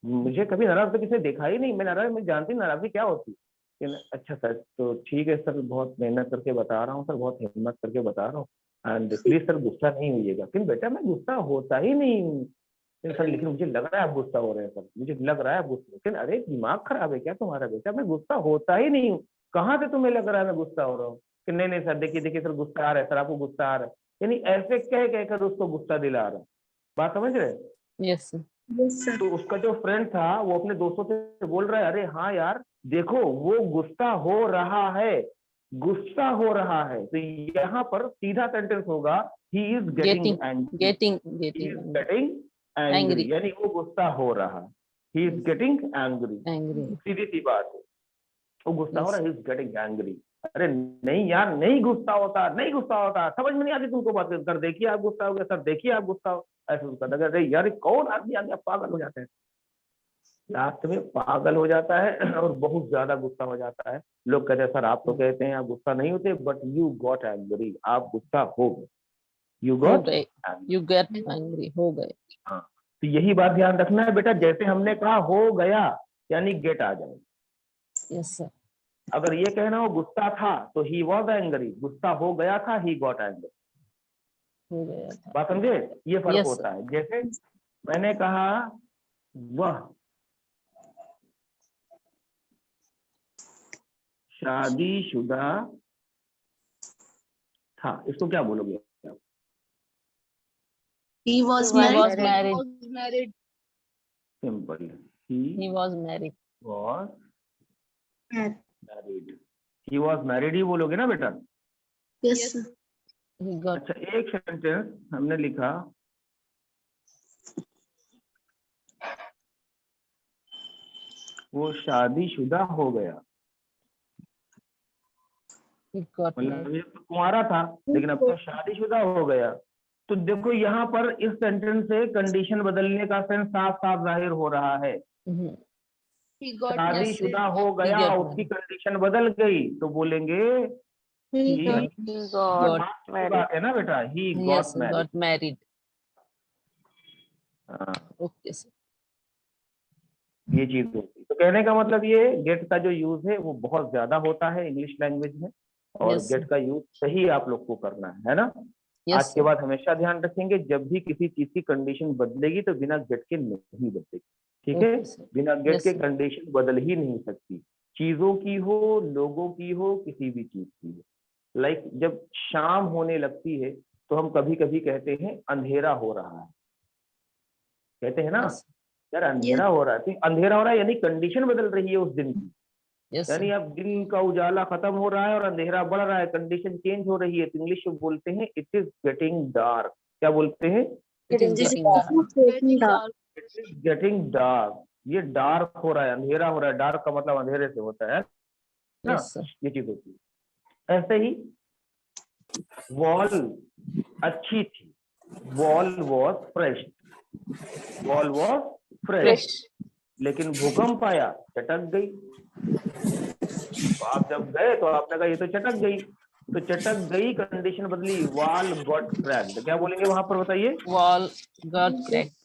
मुझे कभी नाराज तो किसी देखा ही नहीं। मैं नाराज, मैं जानती नाराजगी क्या होती है। अच्छा सर, तो ठीक है सर, बहुत मेहनत करके बता रहा हूँ सर, बहुत हिम्मत करके बता रहा हूँ, एंड प्लीज सर गुस्सा नहीं होइएगा। लेकिन बेटा मैं गुस्सा होता ही नहीं हूँ। सर लेकिन मुझे लग रहा है आप गुस्सा हो रहे हैं सर, मुझे लग रहा है आप गुस्सा। लेकिन अरे दिमाग खराब है क्या तुम्हारा बेटा, मैं गुस्सा होता ही नहीं हूँ। कहाँ से तुम्हें लग रहा है मैं गुस्सा हो रहा हूँ? कि नहीं नहीं सर, देखिए देखिए सर गुस्सा आ रहा है सर, आपको गुस्सा आ रहा है। यानी ऐसे कह कहकर उसको गुस्सा दिला रहा है। बात समझ रहे? Yes, sir. तो उसका जो फ्रेंड था वो अपने दोस्तों से बोल रहा है, अरे हाँ यार देखो वो गुस्सा हो रहा है, गुस्सा हो रहा है। तो यहाँ पर सीधा सेंटेंस होगा, he is getting angry. Getting he is angry. Getting angry, यानी वो गुस्सा हो रहा है। He is getting angry, Angry. सीधी सी बात है, वो गुस्सा हो Yes. रहा है, ही इज गेटिंग एंग्री। अरे नहीं यार, नहीं गुस्सा होता, नहीं गुस्सा होता, समझ में नहीं आती तुमको बात। सर देखिए आप गुस्सा हो गया, सर देखिए आप गुस्सा हो। ऐसे उसका लगा, अरे यार कौन आदमी आ गया, पागल हो जाता है, लास्ट में पागल हो जाता है और बहुत ज्यादा गुस्सा हो जाता है। लोग कहते हैं सर आप तो कहते हैं आप गुस्सा नहीं होते, बट यू गॉट एंग्री, आप गुस्सा हो गए, यू हो गॉट। गए, you get angry, हो गए। हाँ, तो यही बात ध्यान रखना है बेटा, जैसे हमने कहा हो गया यानी गेट आ जाए। Yes, sir. अगर ये कहना हो गुस्सा था तो ही वॉज एंग्री, गुस्सा हो गया था ही गॉट एंग्री। हो गया था। बात समझे? ये फर्क Yes, होता है। जैसे मैंने कहा वह शादीशुदा था, इसको क्या बोलोगे? He was He married. was married. Simple, He he was married. Was Married. Married. He was married he बोलोगे ना बेटा? Yes, sir. He got अच्छा, एक सेंटेंस हमने लिखा, वो शादीशुदा हो गया, married. मतलब ये तो कुंवारा था लेकिन अब तो शादीशुदा हो गया। तो देखो यहाँ पर इस सेंटेंस से कंडीशन बदलने का सेंस साफ साफ जाहिर हो रहा है। Mhm. He got शादीशुदा हो He गया, got उसकी married. कंडीशन बदल गई, तो बोलेंगे He he got got बात married. है ना बेटा, ही Yes, got married. got married. हाँ, Okay, sir. ये चीज होती है। तो कहने का मतलब ये गेट का जो यूज है वो बहुत ज्यादा होता है इंग्लिश लैंग्वेज में, और Yes, गेट sir. का यूज सही आप लोग को करना है ना। Yes, आज के sir. बाद हमेशा ध्यान रखेंगे, जब भी किसी चीज की कंडीशन बदलेगी तो बिना गेट के नहीं बदलेगी, ठीक है? Okay, sir. बिना गेट Yes, के sir. कंडीशन बदल ही नहीं सकती, चीजों की हो, लोगों की हो, किसी भी चीज की हो। लाइक जब शाम होने लगती है तो हम कभी कभी कहते हैं अंधेरा हो रहा है, कहते हैं ना Yes, यार अंधेरा हो रहा है। तो अंधेरा हो रहा है यानी कंडीशन बदल रही है उस दिन की, yes, यानी sir. अब दिन का उजाला खत्म हो रहा है और अंधेरा बढ़ रहा है, कंडीशन चेंज हो रही है। तो इंग्लिश में बोलते हैं इट इज गेटिंग डार्क। क्या बोलते हैं? It is getting dark. getting dark. It is getting dark, ये डार्क हो रहा है, अंधेरा हो रहा है। डार्क का मतलब अंधेरे से होता है ना, Yes, sir. ये चीज होती है। ऐसे ही वॉल अच्छी थी, wall was fresh, wall was fresh, लेकिन भूकंप आया चटक गई। तो आप जब गए तो आपने कहा ये तो चटक गई, तो चटक गई कंडीशन बदली, वॉल गॉट क्रैक्ड। क्या बोलेंगे वहां पर बताइए? Wall got cracked.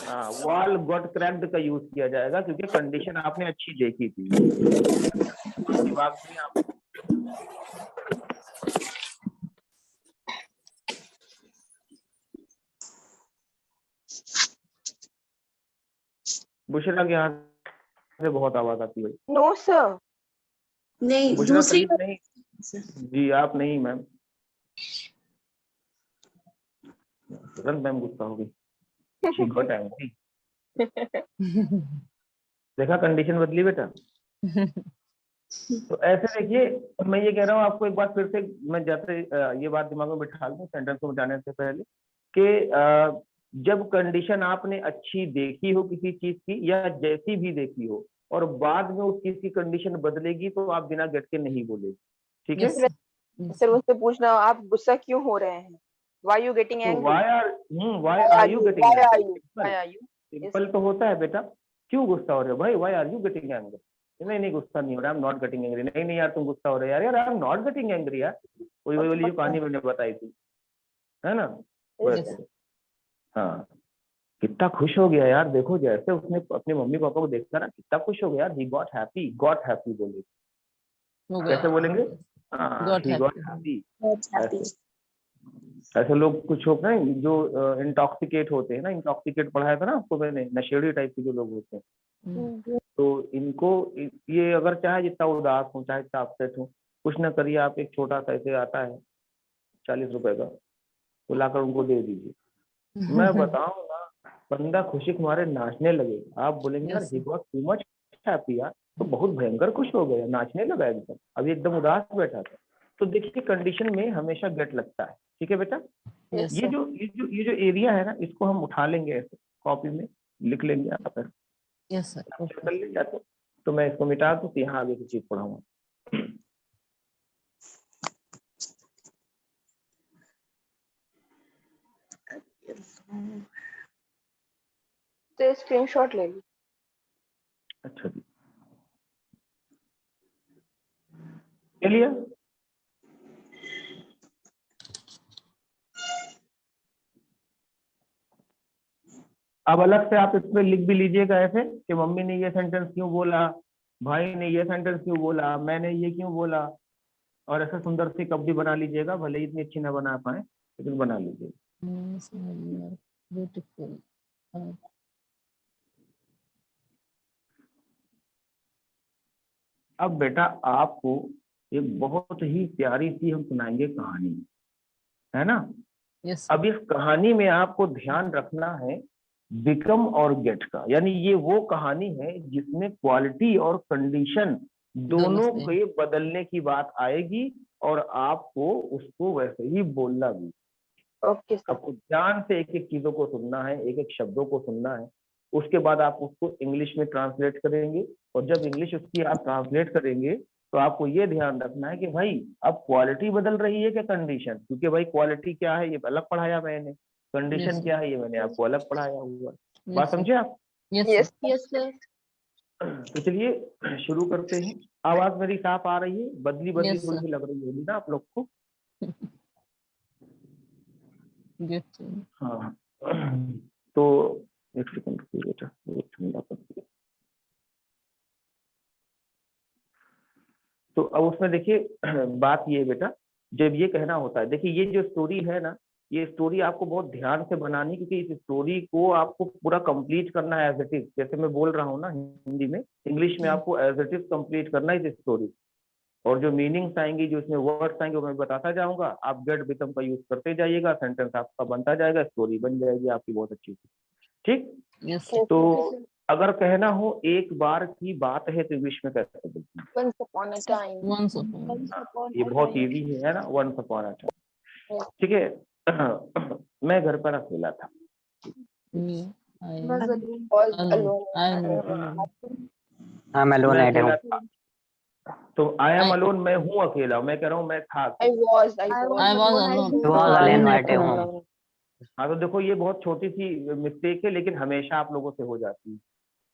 हाँ, वॉल गॉट क्रैक्ड का यूज किया जाएगा क्योंकि कंडीशन आपने अच्छी देखी थी। दिमाग में आप बुशरा के यहाँ से बहुत आवाज आती है। No, sir. नहीं, बुशरा दूसरी प्लीज नहीं, जी आप नहीं मैम। तुरंत मैम गुस्सा हो गई, she got angry। देखा कंडीशन बदली बेटा। तो ऐसे देखिए मैं ये कह रहा हूँ आपको एक बार फिर से, मैं जाते ये बात दिमाग में बिठा लूं सेंटेंस को बताने से पहले कि जब कंडीशन आपने अच्छी देखी हो किसी चीज की या जैसी भी देखी हो और बाद में उस चीज की कंडीशन बदलेगी तो आप बिना गेट के नहीं बोलेगी, ठीक है। Yes, sir. Yes, सर मुझसे पूछना आप गुस्सा क्यों हो रहे हैं? Why you getting तो angry? why are you getting Why are angry? you? Why are you? Simple तो होता है बेटा, क्यों गुस्सा हो रहे हो भाई, why are you getting angry? नहीं गुस्सा नहीं हो रहा, I am not getting angry. नहीं यार तुम गुस्सा हो रहे यार, I am not getting angry यार। वही वाली जो कहानी मैंने बताई थी, है ना, वैसे। हाँ, कितना खुश हो गया यार, देखो जैसे उसने अपने मम्मी पापा को देखा ना, कितना खुश हो गया यार। ही गॉट हैप्पी बोले, कैसे बोलेंगे? Got he got happy. Happy. ऐसे लोग कुछ होते हैं जो इंटॉक्सिकेट होते हैं ना, इंटॉक्सिकेट पढ़ाया था ना आपको मैंने, नशेड़ी टाइप के जो लोग होते हैं, तो इनको ये अगर चाहे जितना उदास हो चाहे जितना अपसेट हो, कुछ ना करिए आप, एक छोटा सा ऐसे आता है 40 रुपए का, तो लाकर उनको दे दीजिए। मैं बताऊं ना, बंदा खुशी के मारे नाचने लगेगा। आप बोलेंगे यार he got too much happy यार, तो बहुत भयंकर खुश हो गया, नाचने लगा एकदम, अभी एकदम उदास बैठा था। तो देखिए कंडीशन में हमेशा गेट लगता है, ठीक है बेटा। Yes, ये sir. जो एरिया है ना, इसको हम उठा लेंगे, ऐसे कॉपी में लिख लेंगे, आप Yes, sir. कैप्चर कर लेंगे तो मैं इसको मिटा दूं, तो यहाँ आगे की चीज पढ़ाऊंगा। तो स्क्रीनशॉट ले ली। अच्छा जी, चलिए अब अलग से आप इसमें लिख भी लीजिएगा ऐसे कि मम्मी ने ये सेंटेंस क्यों बोला, भाई ने ये सेंटेंस क्यों बोला, मैंने ये क्यों बोला, और ऐसे सुंदर सी कप भी बना लीजिएगा, भले ही इतनी अच्छी ना बना पाए लेकिन बना लीजिएगा। Yes, sir, you are beautiful. अब बेटा आपको एक बहुत ही प्यारी सी हम सुनाएंगे कहानी, है ना। Yes, अब इस कहानी में आपको ध्यान रखना है बिकम और गेट का, यानी ये वो कहानी है जिसमें क्वालिटी और कंडीशन दोनों से। के बदलने की बात आएगी और आपको उसको वैसे ही बोलना भी। Okay sir. आपको ध्यान से एक एक चीजों को सुनना है, एक एक शब्दों को सुनना है, उसके बाद आप उसको इंग्लिश में ट्रांसलेट करेंगे, और जब इंग्लिश उसकी आप ट्रांसलेट करेंगे तो आपको ये ध्यान रखना है कि भाई अब क्वालिटी बदल रही है क्या कंडीशन, क्योंकि भाई क्वालिटी क्या है ये अलग पढ़ाया मैंने, कंडीशन Yes, क्या है ये मैंने आपको अलग पढ़ाया हुआ। Yes, बात sir. समझे आप? Yes, Yes. sir. Yes, sir. तो चलिए शुरू करते हैं। आवाज मेरी साफ आ रही है? बदली बदली Yes, थोड़ी sir. सी लग रही होगी ना आप लोग को? Good. sir. हाँ तो एक सेकंड रुकिए बेटा, वो ठंडा कर दिया। तो अब उसमें देखिए बात ये बेटा, जब ये कहना होता है, देखिए ये जो स्टोरी है ना, ये स्टोरी आपको बहुत ध्यान से बनानी, क्योंकि इस स्टोरी को आपको पूरा कंप्लीट करना है एज इट इज, जैसे मैं बोल रहा हूँ ना हिंदी में, इंग्लिश में आपको एज इट इज कंप्लीट करना है इस स्टोरी। और जो मीनिंग्स आएंगी, जो इसमें वर्ड्स आएंगे, वो मैं बताता जाऊंगा, आप गेट बिकम का यूज करते जाइएगा, सेंटेंस आपका बनता जाएगा, स्टोरी बन जाएगी आपकी बहुत अच्छी सी, ठीक। Yes, sir. तो अगर कहना हो एक बार की बात है तो इंग्लिश में कैसे बोलते हैं? Once upon a time. Once upon. Once upon ये a बहुत time. इजी है ना, once upon a time, Yeah. ठीक है। मैं घर पर अकेला था। Me. I Was am alone. Was alone. alone. I am alone. I'm alone मैं at अकेला home. था, तो आई एम I- अलोन, मैं हूँ अकेला, मैं कह रहा हूँ मैं था। I was I was alone. You was alone at home. alone. हाँ तो देखो ये बहुत छोटी सी मिस्टेक है, लेकिन हमेशा आप लोगों से हो जाती है।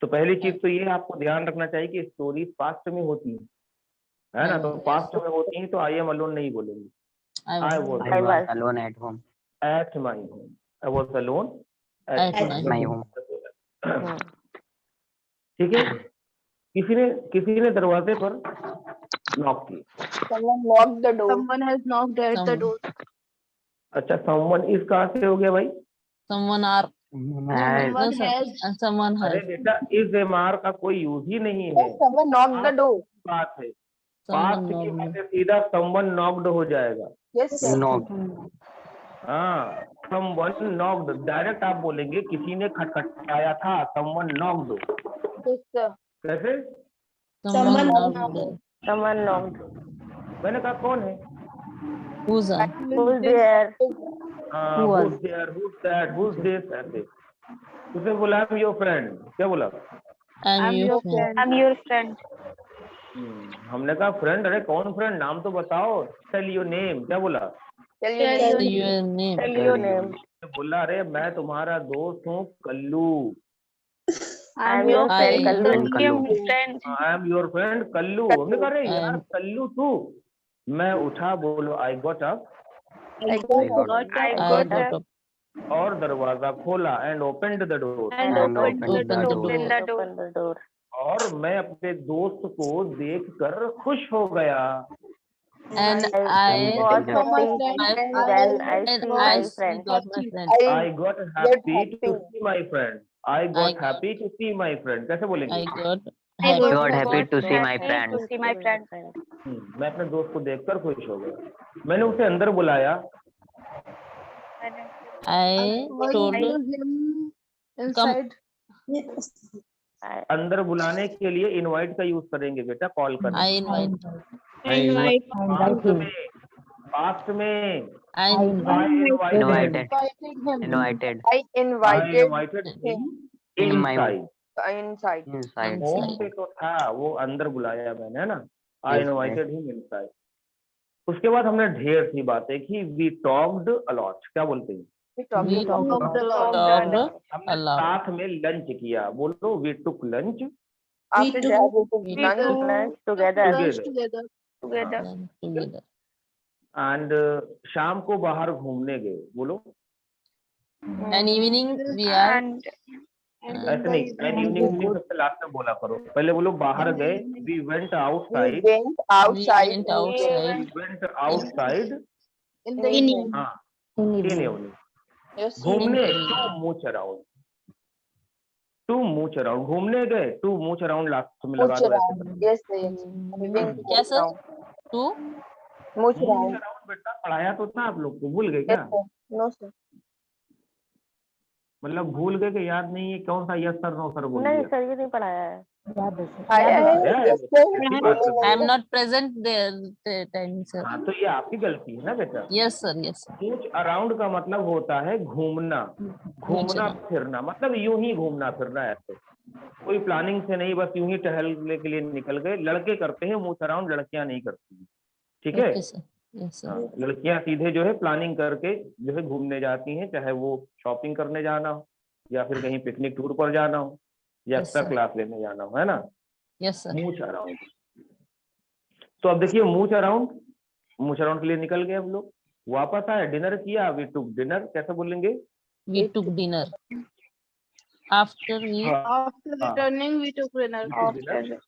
तो पहली चीज तो ये आपको ध्यान रखना चाहिए कि स्टोरी पास्ट में होती है ना, तो पास्ट में होती है तो आई एम अलोन नहीं बोलेंगे, I I was was I was alone at home. at my home, I was alone at at my My home. home. ठीक है। किसी ने दरवाजे पर नॉक किया। Someone locked the door. Someone has knocked at the Someone. door. अच्छा someone इस कहाँ से हो गया भाई? Someone are. Has- No, sir. And someone अरे has. बेटा इस एमआर का कोई यूज ही नहीं है, Yes, someone knocked the door. बात है Someone पास्ट की knocked. वजह से सीधा someone knocked हो जाएगा। Yes, sir. knocked. हाँ, someone knocked, डायरेक्ट आप बोलेंगे किसी ने खटखटाया था, someone knocked। Yes, sir. कैसे? Someone knocked. Someone knocked. मैंने कहा कौन है? Who's on? Who's there? हाँ, Who was? who's there, who's that, who's this, ऐसे। उसने बोला I'm your friend, क्या बोला? I'm your friend. I'm your friend. हमने कहा फ्रेंड, अरे कौन फ्रेंड, नाम तो बताओ, टेल योर नेम, क्या बोला? Tell your Tell name. Your name. Tell your name. बोला अरे मैं तुम्हारा दोस्त हूँ Kallu. I'm your I- friend. Friend Kallu. I am your friend Kallu. हमने कहा अरे यार I'm- कल्लू तू। मैं उठा, बोलो I got up, I got I got up up और दरवाजा खोला and opened the door, and And opened opened the door. the door. और मैं अपने दोस्त को देखकर खुश हो गया। and I I got happy when I and see I my friend. got my friend. I got happy to happy. See my friend, I got got- happy to see my friend, कैसे बोलेंगे? I got I happy. got happy to see my friend. See my friend. मैं अपने दोस्त को देखकर खुश हो गया। मैंने उसे अंदर बुलाया, I told him inside. Yes. अंदर बुलाने के लिए इनवाइट का यूज करेंगे बेटा, कॉल करने। I invite. पास्ट में I I Invited. I Invited. invited him In my inside। inside. Inside. Home पे तो था, वो अंदर बुलाया मैंने, है ना? I Yes, invited him inside। उसके बाद हमने ढेर सी बातें की, we talked a lot, क्या बोलते हैं? We talked We about talked हमने a lot. साथ में लंच किया, बोलो we took lunch after We that we we took lunch together. together Together. together. and शाम को बाहर घूमने गए, बोलो And evening we are ऐसे नहीं, एंड इवनिंग सबसे लास्ट में बोला करो, पहले बोलो बाहर गए, we went We outside, went outside. went outside. we went outside In the evening. हाँ in evening, Yes. घूमने to mooch around, to mooch around, घूमने गए to mooch around लास्ट में लगा Mooch दो ऐसे around. करके। Yes, yes. We went to क्या mooch sir? around. To Mooch Mooch around. around बेटा पढ़ाया तो था, आप लोग को भूल गए Yes, क्या? sir. No, sir. मतलब भूल गए कि याद नहीं है, कौन सा यस सर नो सर बोल नहीं दिया? सर, ये नहीं पढ़ाया है। आया है? Yes, sir. अच्छी बात है। I am not present there the time, sir. हाँ तो ये आपकी गलती है ना बेटा। Yes, sir. Yes, sir. Much around का मतलब होता है घूमना, घूमना around. फिरना, मतलब यूं ही घूमना फिरना, ऐसे कोई प्लानिंग से नहीं, बस यूं ही टहलने के लिए निकल गए। लड़के करते हैं मूच अराउंड, लड़कियां नहीं करती, ठीक है? Okay, sir. Yes, sir. हाँ, लड़कियां सीधे जो है प्लानिंग करके जो है घूमने जाती हैं, चाहे वो शॉपिंग करने जाना हो या फिर कहीं पिकनिक टूर पर जाना हो या Yes, एक्स्ट्रा sir. क्लास लेने जाना हो, है ना? Yes, sir. Much around. तो अब देखिए मूच अराउंड के लिए निकल गए हम लोग, वापस आए, डिनर किया, वी टुक डिनर, कैसे बोलेंगे? We took dinner. After we After returning, we took dinner. dinner.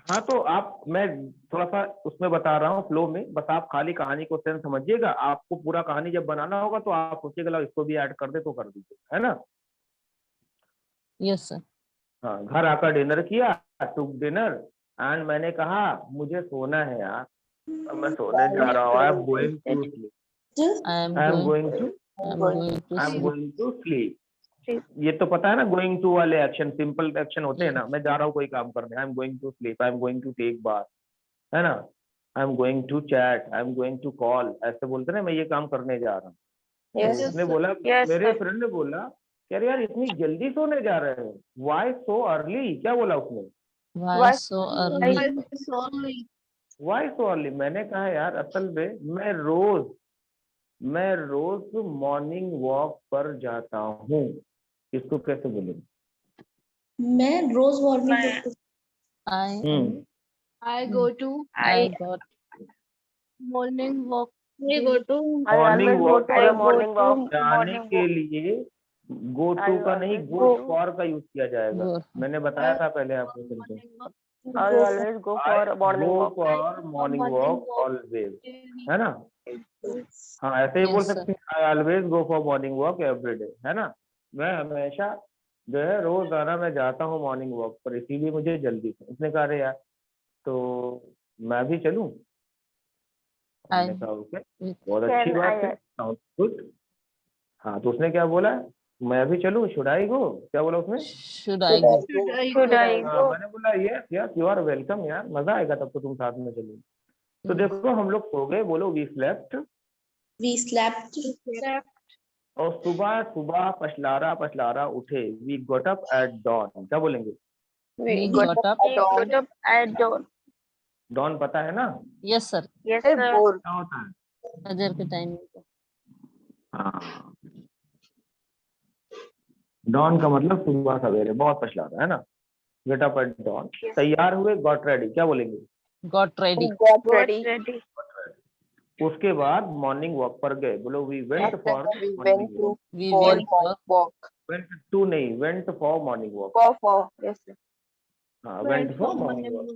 हाँ तो आप, मैं थोड़ा सा उसमें बता रहा हूँ फ्लो में, बस आप खाली कहानी को सेंस समझिएगा। आपको पूरा कहानी जब बनाना होगा तो आप सोचिएगा लो इसको भी ऐड कर दे, तो कर दीजिए, है ना? yes, sir. हाँ, घर आकर डिनर किया, टुक डिनर, एंड मैंने कहा मुझे सोना है यार, अब मैं सोने जा रहा हूँ, I am going to sleep, I am I am going. Going to I am going to I am sleep. Going to sleep. ये तो पता है ना, गोइंग टू वाले एक्शन सिंपल एक्शन होते हैं ना, मैं जा रहा हूँ कोई काम करने, I am going to sleep, I am going to take bath, है ना? I am going to chat, I am going to call, ऐसे बोलते ना, मैं ये काम करने जा रहा हूँ। Yes. उसने बोला, Yes, मेरे sir. फ्रेंड ने बोला कि अरे यार इतनी जल्दी सोने जा रहे हो, व्हाई सो अर्ली, क्या बोला उसने? Why so early? Sorry. Why so early. मैंने कहा यार असल में मैं रोज मॉर्निंग वॉक पर जाता हूँ, इसको कैसे बोलेंगे? मैं रोज morning I I go to I got morning walk. I go to I Morning always go walk to पर the morning walk. जाने के लिए गो टू का नहीं, गो फॉर का यूज किया जाएगा। Go. मैंने बताया था पहले आपको, सुनते I always go for morning go walk. For morning walk always, है ना? हाँ ऐसे ही बोल Yes, sir. सकते हैं, I always go for morning walk every day, है ना? मैं हमेशा जो है रोजाना मैं जाता हूँ मॉर्निंग वॉक पर, इसीलिए मुझे जल्दी से। उसने कहा अरे यार तो मैं भी चलूं, हमने कहा ओके, बहुत अच्छी बात है, साउंड गुड। हाँ, तो उसने क्या बोला, मैं भी चलूं, शुड आई गो, क्या बोला उसने? Should I go? Should I हाँ, go? मैंने बोला yes yes you are welcome यार, मजा आएगा तब तो तुम साथ में चलोगे। तो देखो हम लोग सो गए, बोलो वी स्लेप्ट, We slept. और सुबह सुबह पछलारा पछलारा उठे, we got up at dawn, क्या बोलेंगे? We We got got up. up at dawn. Dawn पता है ना Yes, sir. Yes, sir. क्या होता है? फजर के टाइम पे। हाँ, डॉन का मतलब सुबह सवेरे, बहुत पछलारा है ना, गेट अप एट डॉन। तैयार हुए, गॉट रेडी, क्या बोलेंगे? Got ready. We got ready. उसके बाद मॉर्निंग वॉक पर गए, बोलो we went for We morning went to walk. We for went for walk. Went to नहीं, went for morning walk. For yes, sir. हाँ, went for morning walk.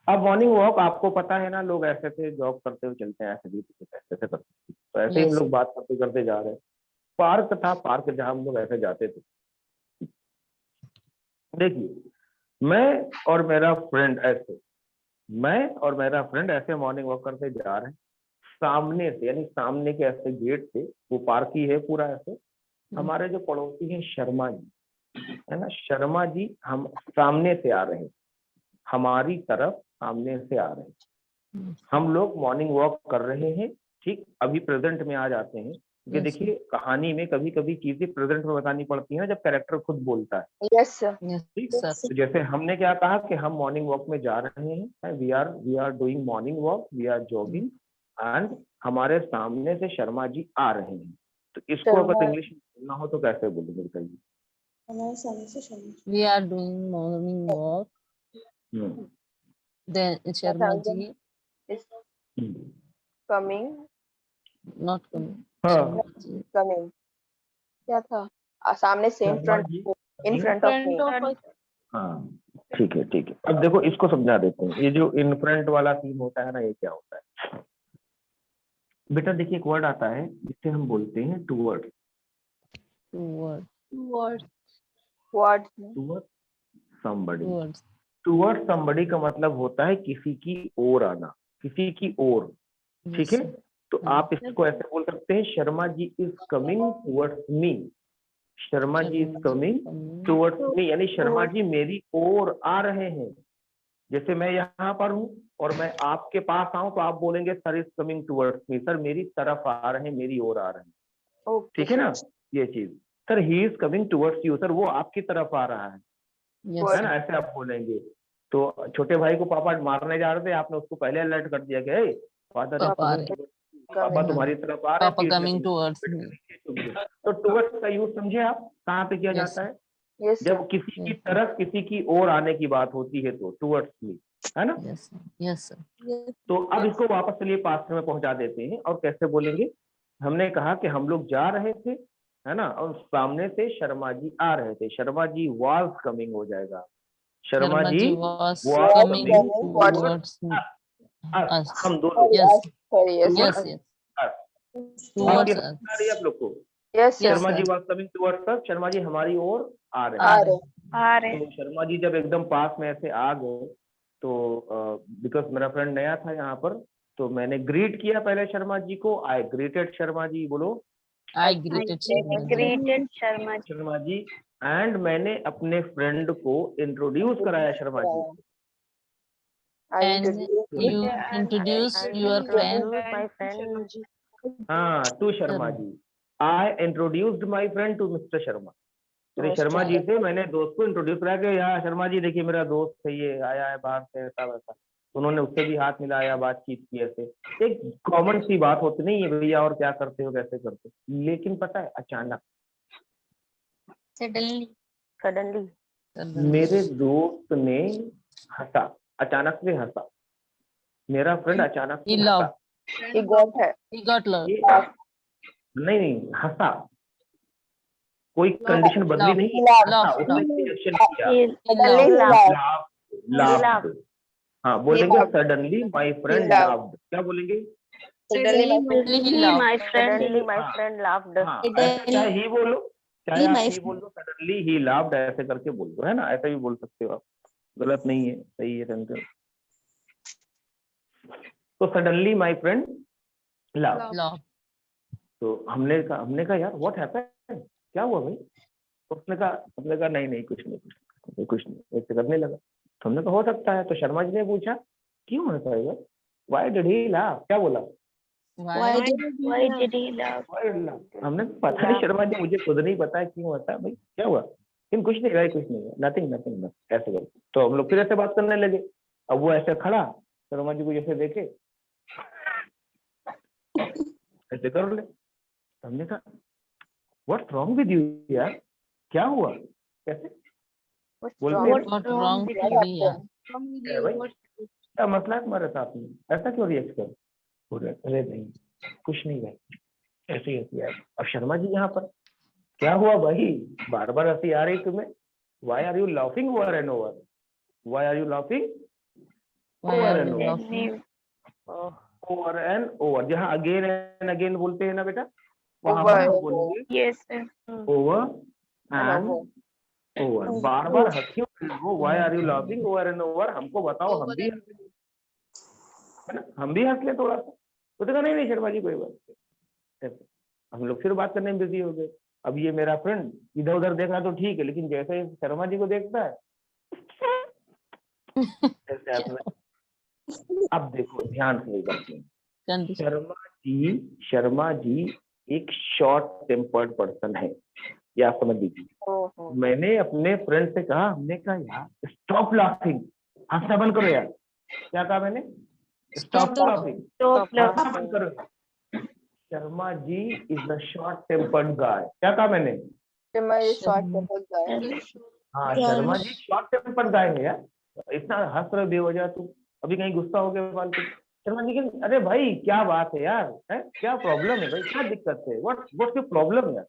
अब morning walk आपको पता है ना, लोग ऐसे थे जॉब करते हुए चलते हैं, ऐसे भी ऐसे करते थे, तो ऐसे ही हम Yes. लोग बात करते करते जा रहे हैं। पार्क था, पार्क जहाँ हम लोग ऐसे जाते थे। देखिए, मैं और मेरा फ्रेंड ऐसे मॉर्निंग वॉक करते जा रहे हैं, सामने से, यानी सामने के ऐसे गेट से, वो पार्क ही है पूरा ऐसे, हमारे जो पड़ोसी हैं शर्मा जी, है ना, शर्मा जी हम सामने से आ रहे हैं, हमारी तरफ सामने से आ रहे हैं। हम लोग मॉर्निंग वॉक कर रहे हैं, ठीक। अभी प्रेजेंट में आ जाते हैं, क्योंकि Yes, देखिए कहानी में कभी कभी चीजें प्रेजेंट में बतानी पड़ती है ना, जब कैरेक्टर खुद बोलता है, Yes, sir. yes, ठीक। sir. तो जैसे हमने क्या कहा कि हम मॉर्निंग वॉक में जा रहे हैं, we are doing morning walk, we are jogging, and हमारे सामने से शर्मा जी आ रहे हैं। तो इसको अगर शर्मा- इंग्लिश में बोलना हो तो कैसे बोलेंगे, बताइए? हमारे सामने से Sharma. We are doing morning walk. Then Sharma ji is coming. not coming. हाँ, Sharma ji. Coming. क्या था? सामने से in Sharma front ji in front of me. हाँ, ठीक है ठीक है। अब देखो इसको समझा देते हैं, ये जो इन फ्रंट वाला सीन होता है ना, ये क्या होता है बेटा? देखिए एक वर्ड आता है जिससे हम बोलते हैं toward, Towards. What? Toward somebody. Towards. Toward somebody का मतलब होता है किसी की ओर आना, किसी की ओर, ठीक Yes, है। sir. तो आप इसको ऐसे बोल सकते हैं, Sharma ji is coming towards me, Sharma ji is coming towards me, यानी शर्मा जी मेरी ओर आ रहे हैं। जैसे मैं यहाँ पर हूँ और मैं आपके पास आऊं, तो आप बोलेंगे sir is coming towards me, sir मेरी तरफ आ रहे हैं, मेरी ओर आ रहे हैं, Okay. ठीक है ना। ये चीज, sir he is coming towards you, sir वो आपकी तरफ आ रहा है Yes, है sir. ना, ऐसे आप बोलेंगे। तो छोटे भाई को पापा मारने जा रहे थे, आपने उसको पहले अलर्ट कर दिया कि हे फादर पापा आ पापा तुम्हारी तरफ आ रहे Papa हैं, coming towards me. तो टूवर्ड्स का यूज समझे आप कहाँ पे किया Yes, जाता है? Yes, sir. जब किसी की तरफ, किसी की ओर आने की बात होती है, तो टूवर्ड्स मी, है ना। Yes, sir. Yes, sir. तो अब इसको वापस चलिए पास्ट में पहुंचा देते हैं, और कैसे बोलेंगे? हमने कहा कि हम लोग जा रहे थे, है ना, और सामने से शर्मा जी आ रहे थे, शर्मा जी वाज कमिंग हो जाएगा, Sharma ji was was coming coming towards me. us, Us. हम दो लोग, Yes, Sorry, yes, yes, sir. yes. us। Towards बाकी us. समझ आ रही है आप लोग को? Yes, sir. Yes, Sharma ji sir. Was coming towards us, Sharma ji हमारी ओर आ रहे आ हैं। रहे। तो शर्मा जी जब एकदम पास में ऐसे आ गए, तो बिकॉज मेरा फ्रेंड नया था यहाँ पर, तो मैंने ग्रीट किया पहले शर्मा जी को, आई ग्रीटेड शर्मा जी, बोलो I greeted Sharma ji. Sharma ji, and मैंने अपने फ्रेंड को इंट्रोड्यूस कराया शर्मा जी को। I And introduced you introduce your friend. My friend. हाँ, to Sharma ji, I introduced my friend to mister Sharma. तो शर्मा जी से मैंने दोस्त को इंट्रोड्यूस कराया कि यहाँ शर्मा जी देखिए मेरा दोस्त है, ये आया है बाहर से, ऐसा वैसा। उन्होंने उससे भी हाथ मिलाया, बातचीत की, ऐसे एक कॉमन सी बात होती नहीं है, भैया और क्या करते हो, कैसे करते हो। लेकिन पता है अचानक suddenly. मेरे दोस्त ने हंसा, अचानक से हंसा, मेरा फ्रेंड अचानक He से laughed. Hansa, He got her. He got love. ये नहीं हंसा, कोई कंडीशन बदली नहीं, Laugh. हंसा, उसने रिएक्शन किया, He Suddenly laughed. लाफ्ड। हाँ, बोलेंगे suddenly my friend laughed. Laughed, क्या बोलेंगे? Suddenly my He laughed. suddenly my हाँ। friend laughed. हाँ, ऐसे चाहे ही बोलो, चाहे आप my ही बोल दो, सडनली ही लाफ्ड ऐसे करके बोल दो, है ना, ऐसा भी बोल सकते हो आप, गलत नहीं है, सही है सेंटेंस। तो suddenly my friend love. love. तो हमने कहा यार व्हाट हैपेंड, क्या हुआ भाई? तो हमने कहा नहीं कुछ नहीं, ऐसे करने लगा। तो हमने कहा हो सकता है। तो शर्मा जी ने पूछा क्यों हंसा? Why did he laugh? क्या बोला? Why did he laugh? Why did laugh? हमने पता नहीं, शर्मा जी मुझे खुद नहीं पता है क्यों हंसा भाई, क्या हुआ? लेकिन कुछ नहीं भाई, कुछ नहीं, नथिंग ऐसे कर। तो हम लोग फिर ऐसे बात करने लगे। अब वो ऐसे खड़ा, शर्मा जी को जैसे देखे ऐसे कर ले। हमने कहा व्हाट्स रॉन्ग विद यू यार, क्या हुआ? कैसे बोलते हैं What wrong with What me? Yeah. happened? "है भाई, क्या मसला है तुम्हारे साथ में, ऐसा क्यों रिएक्ट कर?" बोल रहे अरे नहीं कुछ नहीं भाई, ऐसे ही किया। अब शर्मा जी यहाँ पर, क्या हुआ भाई, बार बार हंसी आ रही तुम्हें? Why are you laughing over and over? Why are you laughing Why over are and you over? laughing? Over and over, जहाँ अगेन एंड अगेन बोलते हैं ना बेटा, वहां Over पर हम and बोलेंगे Yes, sir. Over and and over. Over. बार बार हंसी वो why are you laughing over and over, हमको बताओ, हम भी हंस लें, है ना, हम भी हंस ले थोड़ा सा। तो देखा नहीं शर्मा जी कोई बात नहीं। ऐसे हम लोग फिर बात करने में बिजी हो गए। अब ये मेरा फ्रेंड इधर उधर देख रहा तो ठीक है, लेकिन जैसे ही शर्मा जी को देखता है ऐसे हाथ में। अब देखो ध्यान से एक बात सुनो। Condition. शर्मा जी एक शॉर्ट टेम्पर्ड पर्सन है, या समझ लीजिए। Oh, मैंने अपने फ्रेंड से कहा, हमने कहा यार स्टॉप लाफिंग, हंसना बंद करो यार। क्या कहा मैंने? स्टॉप लाफिंग, Stop हंसना laughing. बंद करो। Sharma ji is the short tempered गाय। क्या कहा मैंने? Shema is short tempered guy. हाँ शर्मा जी शॉर्ट टेम्पर्ड गाय है यार, इतना हंस रहे बेवजह, तुम अभी कहीं गुस्सा हो गए फालतू। शर्मा जी के अरे भाई क्या बात है यार, है क्या प्रॉब्लम है भाई, क्या दिक्कत है, व्हाट्स योर प्रॉब्लम यार,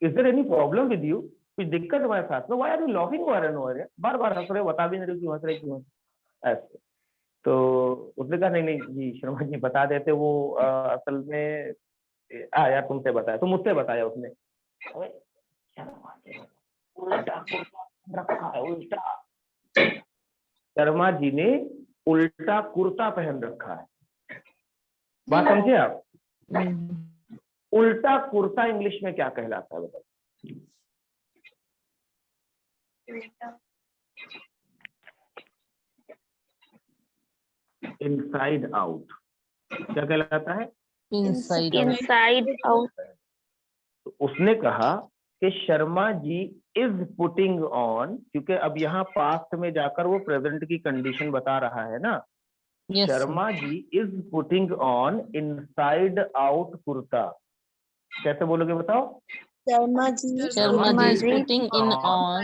is there any problem with you, कुछ दिक्कत है हमारे साथ में? Why are you laughing over and over? बार बार हंस रहे हो, बता भी नहीं रहे क्यों हंस रहे, क्यों ऐसे। तो उसने कहा नहीं जी शर्मा जी बता देते, वो असल में यार तुमसे बताया तो मुझसे बताया उसने। अबे, शर्मा जी, उल्टा कुर्ता रखा है, उल्टा। शर्मा जी ने उल्टा कुर्ता पहन रखा है। बात समझे आप? उल्टा कुर्ता इंग्लिश में क्या कहलाता है बताइए? Inside out. क्या कहलाता है? Inside out. Inside out. तो उसने कहा कि Sharma ji is putting on, क्योंकि अब यहाँ पास्ट में जाकर वो प्रेजेंट की कंडीशन बता रहा है ना। Yes, sir. Sharma ji is putting on inside out kurta. कैसे बोलोगे बताओ? Sharma ji. Sharma ji is ji. putting in on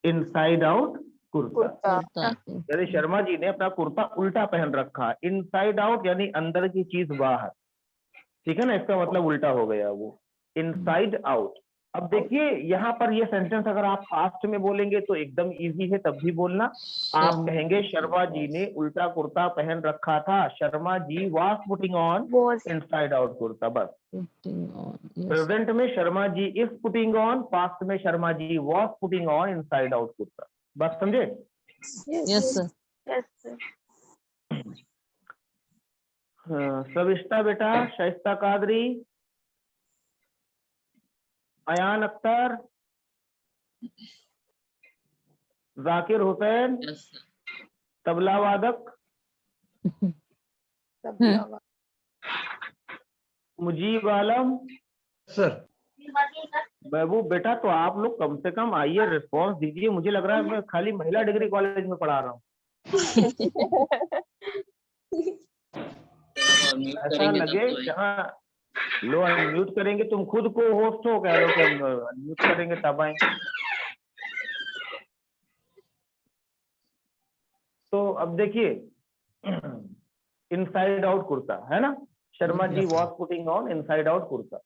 inside out kurta. Kurta. kurta. यानी शर्मा जी ने अपना कुर्ता उल्टा पहन रखा है। इनसाइड आउट यानी अंदर की चीज बाहर, ठीक है ना, इसका मतलब उल्टा हो गया वो, इनसाइड आउट। अब देखिए यहाँ पर ये सेंटेंस अगर आप पास्ट में बोलेंगे तो एकदम इजी है, तब भी बोलना। आप कहेंगे शर्मा जी ने उल्टा कुर्ता पहन रखा था, Sharma ji was putting on Was. Inside out kurta, बस। Putting on. Yes. प्रेजेंट में Sharma ji is putting on, past में Sharma ji was putting on inside out kurta. बस समझे? Yes, sir. Yes, sir. सविष्टा बेटा, शाइस्ता कादरी, अयान अख्तर, जाकिर हुसैन, Yes, sir. तबला वादक, मुजीब आलम, सर। महबूब बेटा। तो आप लोग कम से कम आइए, रिस्पांस दीजिए। मुझे लग रहा है मैं खाली महिला डिग्री कॉलेज में पढ़ा रहा हूँ, ऐसा लगे। जहाँ लो अनम्यूट करेंगे, तुम खुद को होस्ट हो, कह रहे हो कि हम अनम्यूट करेंगे तब आएंगे। तो अब देखिए इनसाइड आउट कुर्ता है ना, Sharma ji was putting on inside out kurta.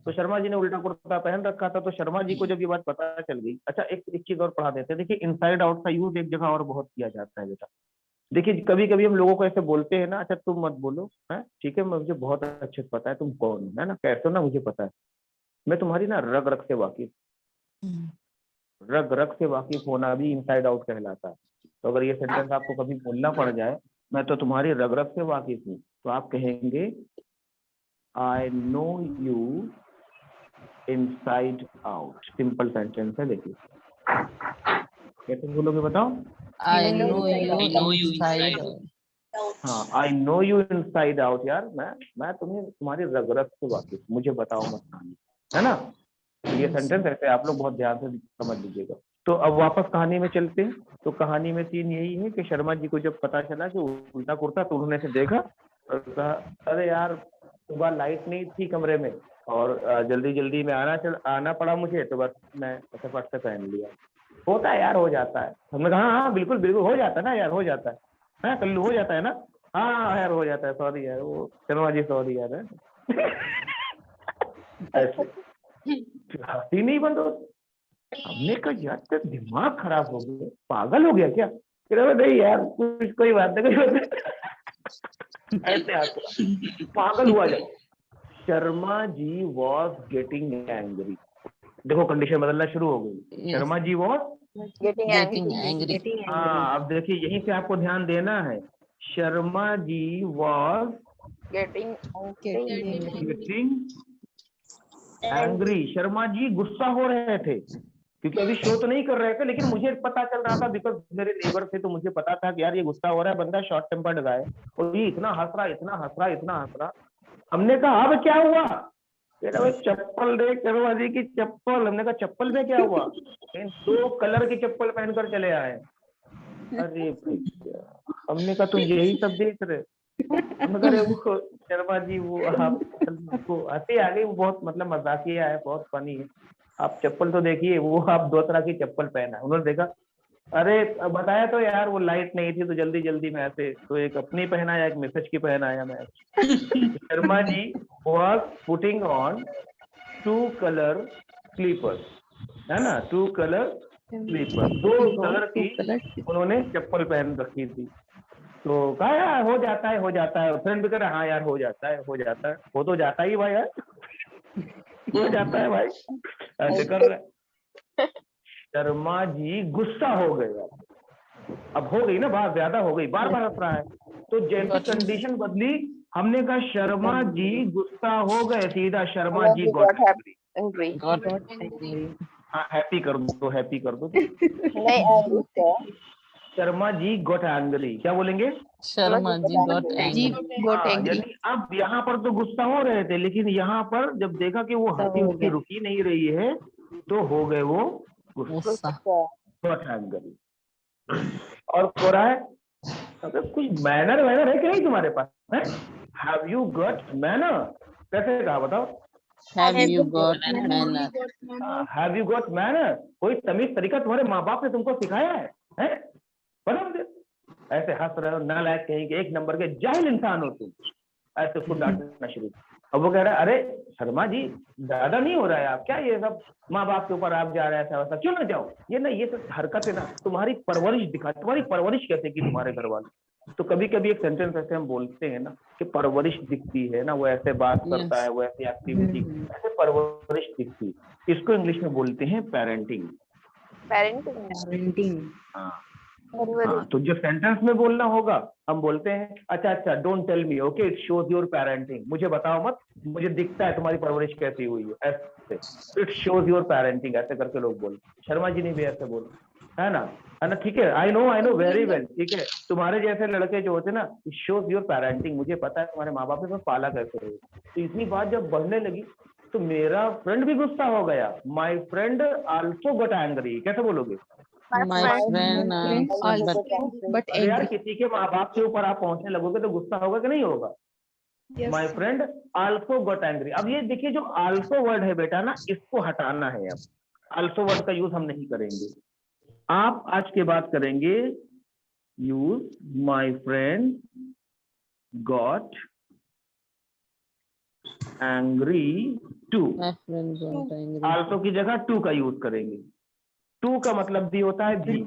तो शर्मा जी ने उल्टा कुर्ता पहन रखा था, तो शर्मा जी को जब ये बात पता चल गई। अच्छा एक चीज और पढ़ा देते हैं। देखिए इनसाइड आउट का यूज एक जगह और बहुत किया जाता है बेटा। देखिए कभी कभी हम लोगों को ऐसे बोलते हैं ना, अच्छा तुम मत बोलो, है ठीक है, मुझे बहुत अच्छे से पता है तुम कौन हो, है ना, कैसे हो ना, मुझे पता है, मैं तुम्हारी ना रग रग से वाकिफ। रग रग से वाकिफ होना भी इनसाइड आउट कहलाता है। तो अगर ये सेंटेंस आपको कभी बोलना पड़ जाए, मैं तो तुम्हारी रग रग से वाकिफ हूँ, तो आप कहेंगे I know you inside out. Simple sentence है, देखिए कैसे बोलोगे बताओ। I know know you inside. हाँ, I know you inside out. यार मैं तुम्हारी रग रग से वाकिफ, मुझे बताओ मत कहानी, है ना। ये सेंटेंस ऐसे आप लोग बहुत ध्यान से समझ लीजिएगा। तो अब वापस कहानी में चलते हैं। तो कहानी में सीन यही है कि शर्मा जी को जब पता चला कि उल्टा कुर्ता, तो उन्होंने से देखा और कहा अरे यार सुबह लाइट नहीं थी कमरे में और जल्दी जल्दी में आना पड़ा मुझे, तो बस मैं फटाफट से पहन लिया। होता है यार, हो जाता है। हमने कहा हाँ बिल्कुल बिल्कुल हो जाता है ना यार, हो जाता है। हाँ कल्लू हो जाता है ना। हाँ यार हो जाता है, सॉरी यार, वो शर्मा जी सॉरी यार। ऐसे हंसी नहीं बंद हो। हमने कहा यार तेरा दिमाग खराब हो गया, पागल हो गया क्या। नहीं यार कुछ कोई बात नहीं। ऐसे हंस पागल हुआ जब। Sharma ji was getting angry. देखो कंडीशन बदलना शुरू हो गई। Sharma ji was getting Getting angry. angry. हाँ, अब देखिए यहीं से आपको ध्यान देना है। Sharma ji was Getting getting angry. Sharma ji गुस्सा हो रहे थे, क्योंकि अभी शो तो नहीं कर रहे थे, लेकिन मुझे पता चल रहा था बिकॉज मेरे नेबर थे, तो मुझे पता था कि यार ये गुस्सा हो रहा है, बंदा शॉर्ट टेम्पर्ड गाय, और ये इतना हंस रहा इतना हंस रहा इतना हंस रहा। हमने कहा अब क्या हुआ। भाई चप्पल देख शर्मा जी की चप्पल। हमने कहा चप्पल में क्या हुआ। 2 कलर की चप्पल पहनकर चले आए। अरे भैया, हमने कहा तुम यही सब देख रहे। हमने कहा वो शर्मा जी वो आपको हंसी आ गई, वो बहुत मतलब मजाकिया है, बहुत फनी है। आप चप्पल तो देखिए, वो आप 2 तरह की चप्पल पहना। उन्होंने देखा, अरे बताया तो यार वो लाइट नहीं थी तो जल्दी जल्दी में ऐसे, तो एक अपनी पहनाया एक मैसेज की पहनाया मैं। Sharma ji was putting on 2 color slippers, है ना, 2 color slippers, 2 कलर की उन्होंने चप्पल पहन रखी थी। तो कहा यार हो जाता है। फ्रेंड भी कह रहा हाँ यार हो जाता है, हो तो जाता ही भाई यार, हो जाता है भाई, ऐसे कर रहे। शर्मा जी गुस्सा हो गए। अब हो गई ना बात, ज्यादा हो गई, बार बार हंस रहा है। तो जैसे कंडीशन बदली, हमने कहा शर्मा जी गुस्सा हो गए, सीधा Sharma ji got got angry. Got angry. हाँ हैप्पी कर दो, हैप्पी कर दो। नहीं angry क्या है? शर्मा जी गॉट एंग्री, क्या बोलेंगे। Sharma ji got angry. हाँ, यानी अब यहाँ पर तो गुस्सा हो रहे थे, लेकिन यहाँ पर जब देखा कि वो हंसी उसकी रुकी नहीं रही है, तो हो गए वो गुस्सा, Gussa. Got angry. और हो रहा है अगर कुछ मैनर वैनर है कि नहीं तुम्हारे पास है। हैव यू गॉट मैनर, कैसे कहा बताओ। Have you got manner? Have you got manner, कोई तमीज तरीका तुम्हारे माँ बाप ने तुमको सिखाया है? बता मुझे। ऐसे हंस रहे हो, नालायक कहीं के, 1 नंबर के जाहिल इंसान हो तुम। ऐसे उसको डांटना शुरू। अब वो कह रहा है अरे शर्मा जी ज्यादा नहीं हो रहा है आप, क्या ये सब माँ बाप के ऊपर आप जा रहे हैं, ऐसा वैसा क्यों ना जाओ। ये ना ये सब हरकत है ना, तुम्हारी परवरिश दिखा, तुम्हारी परवरिश कैसे की तुम्हारे घर वाले। तो कभी कभी एक सेंटेंस ऐसे हम बोलते हैं ना कि परवरिश दिखती है ना, वो ऐसे बात करता है, वो ऐसी एक्टिविटी, ऐसे परवरिश दिखती है। इसको इंग्लिश में बोलते हैं पेरेंटिंग। Parenting. हाँ Very हाँ, तो जो सेंटेंस में बोलना होगा हम बोलते हैं अच्छा don't tell me, okay it shows your parenting, मुझे बताओ मत, मुझे दिखता है तुम्हारी परवरिश कैसी हुई है, ऐसे इट शोज योर पेरेंटिंग, ऐसे करके लोग बोलते। शर्मा जी ने भी ऐसे बोला, है ना, ठीक है। आई नो वेरी वेल, ठीक है। तुम्हारे जैसे लड़के जो होते ना, इट शोज योर पेरेंटिंग, मुझे पता है तुम्हारे माँ बाप ने पाला कैसे हुए। तो इतनी बात जब बढ़ने लगी तो मेरा फ्रेंड भी गुस्सा हो गया। My friend also got angry, कैसे बोलोगे। My friend also but अरे यार किसी के माँ बाप के ऊपर आप पहुंचने लगोगे तो गुस्सा होगा कि नहीं होगा। माई फ्रेंड आल्सो गॉट एंग्री। अब ये देखिए जो आल्सो वर्ड है बेटा ना, इसको हटाना है। अब आल्सो वर्ड का यूज हम नहीं करेंगे। आप आज के बाद करेंगे use my friend got angry too. my friend got angry. Also की जगह टू का यूज करेंगे। टू का मतलब भी होता है भी।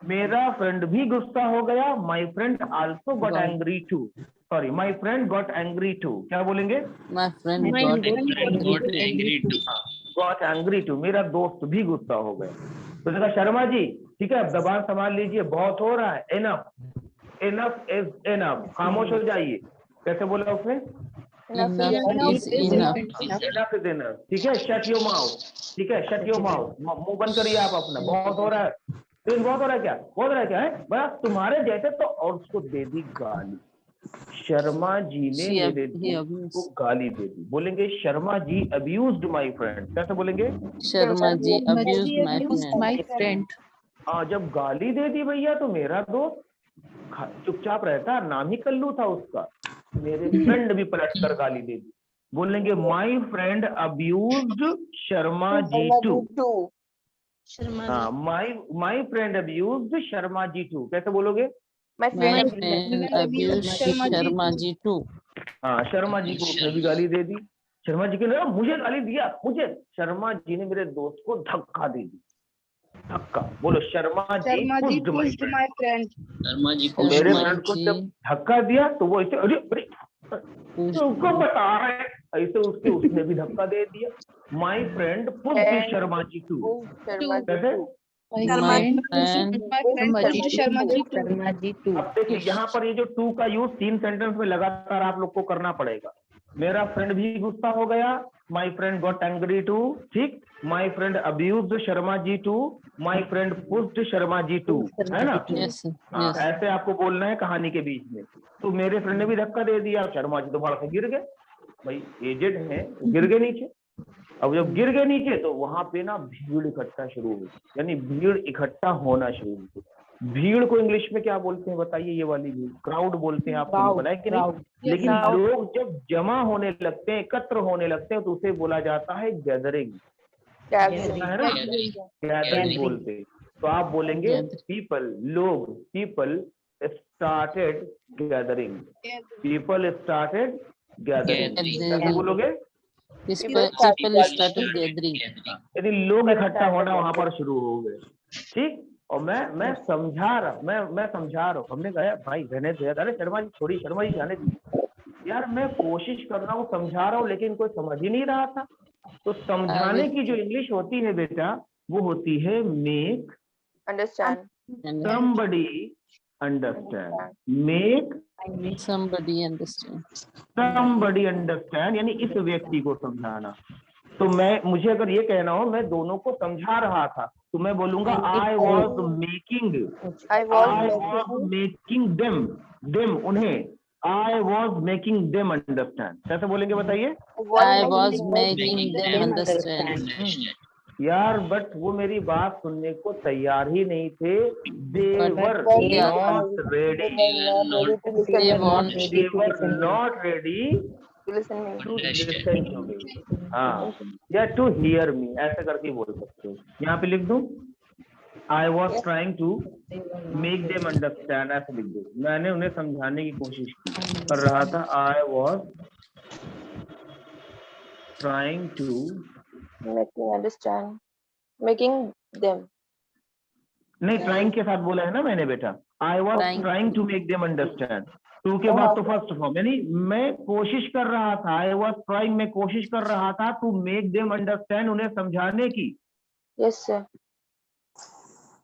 मेरा फ्रेंड भी गुस्सा हो गया, my friend also got angry too. Sorry, my friend got angry too, क्या बोलेंगे। My friend got angry too. Got angry too, मेरा दोस्त भी गुस्सा हो गया। तो देखा शर्मा जी, ठीक है अब जबान संभाल लीजिए, बहुत हो रहा है, एनफ, एनफ इज एनफ, खामोश हो जाइए। कैसे बोला उसने? enough is enough. Enough is enough. ठीक है, shut your mouth. ठीक है, shut your mouth. मुंह बंद करिए आप अपना, बहुत हो रहा है, तो बहुत हो रहा है क्या, बहुत हो रहा है क्या है बस तुम्हारे जैसे। तो और उसको दे दी गाली। शर्मा जी ने She मेरे he दोस्त को गाली दे दी। बोलेंगे Sharma ji abused my friend. कैसे बोलेंगे? Sharma ji abused my abused friend. my friend. हाँ, जब गाली दे दी भैया तो मेरा दोस्त चुपचाप रहता, नाम ही कल्लू था उसका। मेरे फ्रेंड भी पलट कर गाली दे दी। बोलेंगे my friend abused Sharma ji too. हाँ, my friend abused Sharma ji too. कैसे बोलोगे? My My friend friend abused Sharma ji too. हाँ, शर्मा जी को उसने भी गाली दे दी। शर्मा जी ने मुझे गाली दिया, मुझे। शर्मा जी ने मेरे दोस्त को धक्का दे दी। धक्का बोलो, Sharma ji pushed my friend। Sharma ji और मेरे शर्मा फ्रेंड को जी जब धक्का दिया तो वो ऐसे अरे अरे pushed उसको बता रहे हैं, ऐसे उसने भी धक्का दे दिया। My friend pushed Sharma ji too. Sharma कैसे? my friend Sharma ji too. अब देखिए यहाँ पर ये जो टू का यूज 3 सेंटेंस में लगातार आप लोग को करना पड़ेगा। मेरा फ्रेंड भी गुस्सा हो गया, my friend got angry too. ठीक, my friend abused Sharma ji too, my friend pushed Sharma ji too, है ना? yes हाँ, yes. ऐसे आपको बोलना है कहानी के बीच में। तो मेरे फ्रेंड ने भी धक्का दे दिया, शर्मा जी तो भाड़ से गिर गए। भाई एजेड है, गिर गए नीचे। अब जब गिर गए नीचे तो वहां पे ना भीड़ इकट्ठा शुरू हुई, यानी भीड़ इकट्ठा होना शुरू हुई। भीड़ को इंग्लिश में क्या बोलते हैं बताइए? ये वाली भीड़ क्राउड बोलते हैं, आपको पता है कि नहीं? लेकिन लोग जब जमा होने लगते हैं, एकत्र होने लगते हैं, तो उसे बोला जाता है गैदरिंग। गैदरिंग बोलते हैं। तो आप बोलेंगे पीपल, लोग, people started gathering, people started gathering. कैसे बोलोगे? People started gathering. यदि लोग इकट्ठा होना वहां पर शुरू हो गए। ठीक, और मैं समझा रहा, मैं समझा रहा हूँ। हमने कहा भाई रहने दो, अरे शर्मा जी छोड़ी, शर्मा जी जाने दीजिए यार, मैं कोशिश कर रहा हूँ, समझा रहा हूँ, लेकिन कोई समझ ही नहीं रहा था। तो समझाने की जो इंग्लिश होती है बेटा, वो होती है make understand somebody understand। Make Somebody understand. somebody understand यानी इस व्यक्ति को समझाना। तो मुझे अगर ये कहना हो मैं दोनों को समझा रहा था, तो मैं बोलूंगा आई वॉज मेकिंग देम उन्हें, I was making them understand. कैसे बोलेंगे बताइए? I was making them understand. यार बट वो मेरी बात सुनने को तैयार ही नहीं थे। They were yeah. Not ready, They want they were not ready to listen me to listen to me, हाँ, या टू हियर मी, ऐसे करके बोल सकते हो। यहाँ पे लिख दूं I was trying to make them understand, ऐसे लिख दो। मैंने उन्हें समझाने की कोशिश कर रहा था। I was trying to making understand making them नहीं, ट्राइंग के साथ बोला है ना मैंने बेटा। I was trying to make them understand. To के बाद तो फर्स्ट फॉर्म, यानी मैं कोशिश कर रहा था। आई वॉज ट्राइंग, मैं कोशिश कर रहा था टू मेक देम अंडरस्टैंड, उन्हें समझाने की। yes sir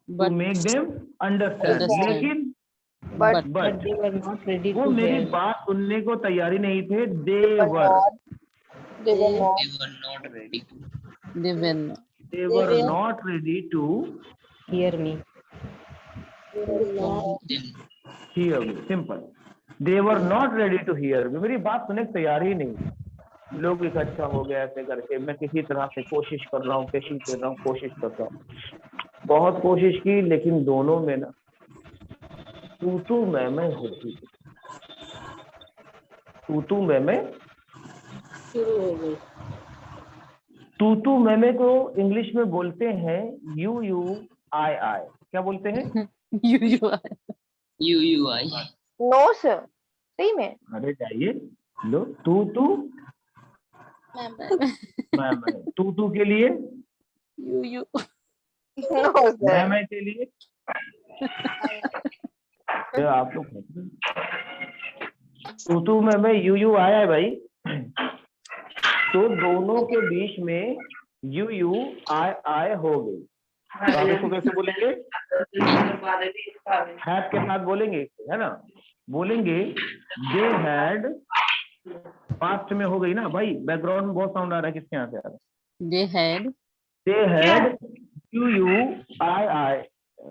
to make them understand, लेकिन but वो मेरी बात सुनने को तैयारी नहीं थे। They were they were not not ready to they were not ready to hear me. hear me, simple। they were not ready to hear me, मेरी बात सुनने को तैयार ही नहीं। लोग इकट्ठा हो गए ऐसे करके, मैं किसी तरह से कोशिश कर रहा हूँ, कोशिश कर रहा हूँ, बहुत कोशिश की, लेकिन दोनों में ना तू मैं होती, तू मैं शुरू हो गई। तू मैं को इंग्लिश में बोलते हैं यू आई। क्या बोलते हैं? you I no sir सही में अरे जाइए, लो तू मैं तू के लिए, you no sir मैं के लिए तो आप लोग तू मैं यू आया है भाई। तो दोनों के बीच में यू आई हो गई। तो आप इसको कैसे बोलेंगे? हैड के साथ बोलेंगे, है ना? बोलेंगे दे हैड पास्ट में हो गई ना भाई। बैकग्राउंड में बहुत साउंड आ रहा है, किसके यहाँ से आ रहा है? They had. They had QUII।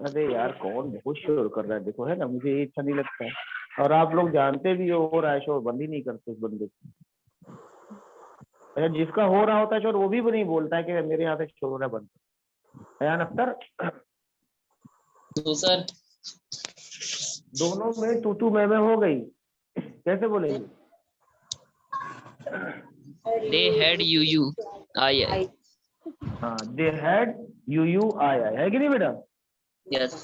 अरे यार कौन बहुत शोर कर रहा है, देखो है ना, मुझे ये अच्छा नहीं लगता है। और आप लोग जानते भी हो रहा है शोर, बंद ही नहीं करते उस बंदे को। अच्छा, जिसका हो रहा होता है शोर वो भी नहीं बोलता है कि मेरे यहाँ से शोर हो रहा है, बंद। अयान अख्तर, तो सर दोनों में तू मैं हो गई, कैसे बोलेंगे? they had you I हाँ, दे हैड UUII, है कि नहीं बेटा? yes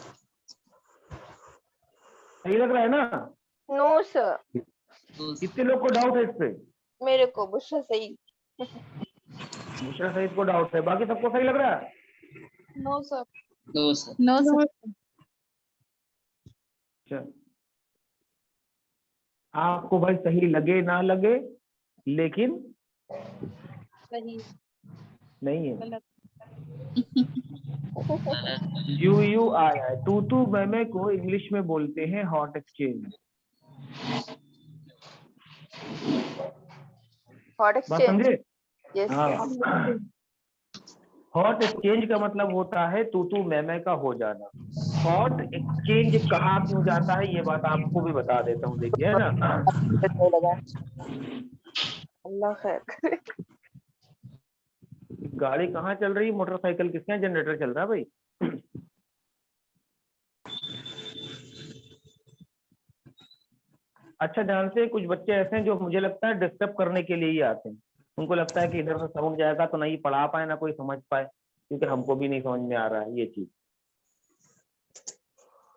सही लग रहा है ना? नो सर, तो कितने लोग को डाउट है इस पे? मेरे को बुशरा सही। मुशरा सहित को डाउट है, बाकी सबको सही लग रहा है? No sir. no sir No, sir. अच्छा, आपको भाई सही लगे ना लगे, लेकिन सही। नहीं है। गलत UUII, तू मैं को इंग्लिश में बोलते हैं हॉट एक्सचेंज। हॉट बात एक्सचेंज। समझे? यस हाँ, हॉट एक्सचेंज का मतलब होता है तू मैं का हो जाना। हॉट एक्सचेंज कहाँ क्यों जाता है ये बात आपको भी बता देता हूँ, देखिए है ना। लगा। अल्लाह खैर करे। गाड़ी कहाँ चल रही है, मोटरसाइकिल किसके यहाँ जनरेटर चल रहा है भाई? अच्छा, जानते हैं कुछ बच्चे ऐसे हैं जो मुझे लगता है डिस्टर्ब करने के लिए ही आते हैं। उनको लगता है कि इधर से समझ जाएगा तो नहीं पढ़ा पाए ना कोई समझ पाए, क्योंकि हमको भी नहीं समझ में आ रहा है ये चीज।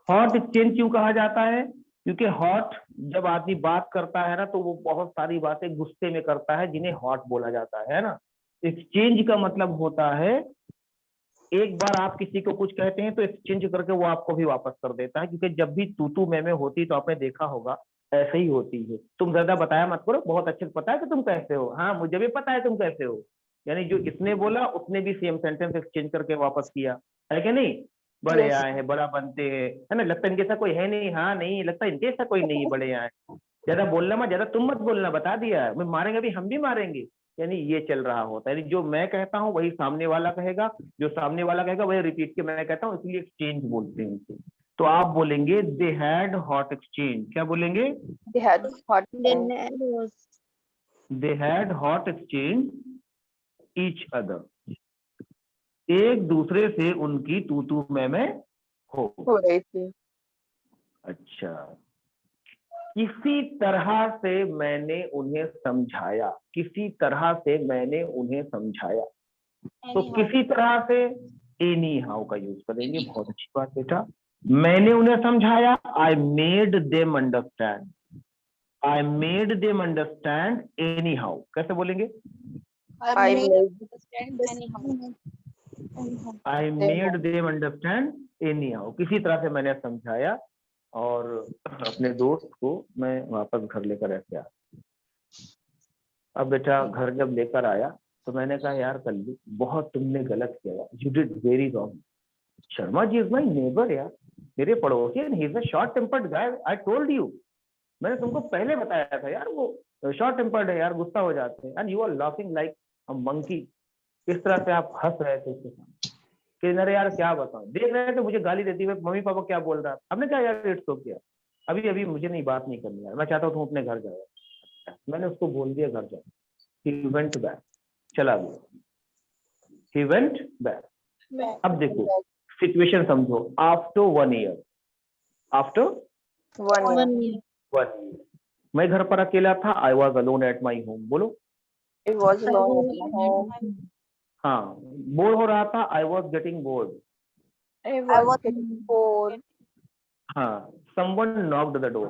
हॉट एक्सचेंज क्यों कहा जाता है? क्योंकि हॉट जब आदमी बात करता है ना तो वो बहुत सारी बातें गुस्से में करता है, जिन्हें हॉट बोला जाता है ना। एक्सचेंज का मतलब होता है एक बार आप किसी को कुछ कहते हैं तो एक्सचेंज करके वो आपको भी वापस कर देता है, क्योंकि जब भी तू मैं होती तो आपने देखा होगा ऐसे ही होती है। तुम ज्यादा बताया मत करो, बहुत अच्छे से पता है कि तुम कैसे हो, हाँ मुझे भी पता है तुम कैसे हो। यानी जो इसने बोला उसने भी सेम सेंटेंस एक्सचेंज करके वापस किया, है कि नहीं? बड़े Yes. आए हैं, बड़ा बनते हैं, है ना, लगता है इनके साथ कोई है नहीं, हाँ नहीं लगता इनके साथ कोई नहीं, बड़े आए। ज्यादा बोलना मत, ज्यादा तुम मत बोलना, बता दिया है, मैं मारेंगे भी, हम भी मारेंगे। यानी ये चल रहा होता है, यानी जो मैं कहता हूँ वही सामने वाला कहेगा, जो सामने वाला कहेगा वही रिपीट के मैं कहता हूँ, इसलिए एक्सचेंज बोलते हैं इसे। तो आप बोलेंगे दे हैड हॉट एक्सचेंज। क्या बोलेंगे? They had hot Then exchange. was they had hot exchange each other. एक दूसरे से उनकी तू मैं हो। हो रही थी। अच्छा, किसी तरह से मैंने उन्हें समझाया, किसी तरह से मैंने उन्हें समझाया। तो किसी तरह से एनी हाउ का यूज करेंगे। बहुत अच्छी बात बेटा, मैंने उन्हें समझाया, I made them understand. I made them understand any how, कैसे बोलेंगे? I made I made them understand any how, किसी तरह से मैंने समझाया और अपने दोस्त को मैं वापस घर लेकर ऐसे आया। अब बेटा घर जब लेकर आया तो मैंने कहा यार कल्लू बहुत तुमने गलत किया, you did very wrong. Sharma ji is my neighbour यार, मेरे पड़ोसी, and he is a short tempered guy, I told you, मैंने तुमको पहले बताया था यार, वो शॉर्ट टेम्पर्ड है यार, गुस्सा हो जाते हैं, and you are laughing like a monkey. किस तरह से आप हंस रहे थे उसके सामने कि अरे यार क्या बताऊं, देख रहे थे मुझे गाली देती हुए, मम्मी पापा क्या बोल रहा है। हमने कहा यार इट्स ओके यार, अभी अभी मुझे नहीं बात नहीं करनी यार, मैं चाहता हूँ तुम अपने घर जाओ। मैंने उसको बोल दिया घर जाओ। ही वेंट बैक, चला गया, ही वेंट बैक। अब देखो सिचुएशन समझो, after 1 year, after 1 year. 1 year. 1 year मैं घर पर अकेला था, I was alone at my home. बोलो। It was long at home. हाँ, बोर हो रहा था, I was getting bored. I was getting bored. हाँ, someone knocked the door.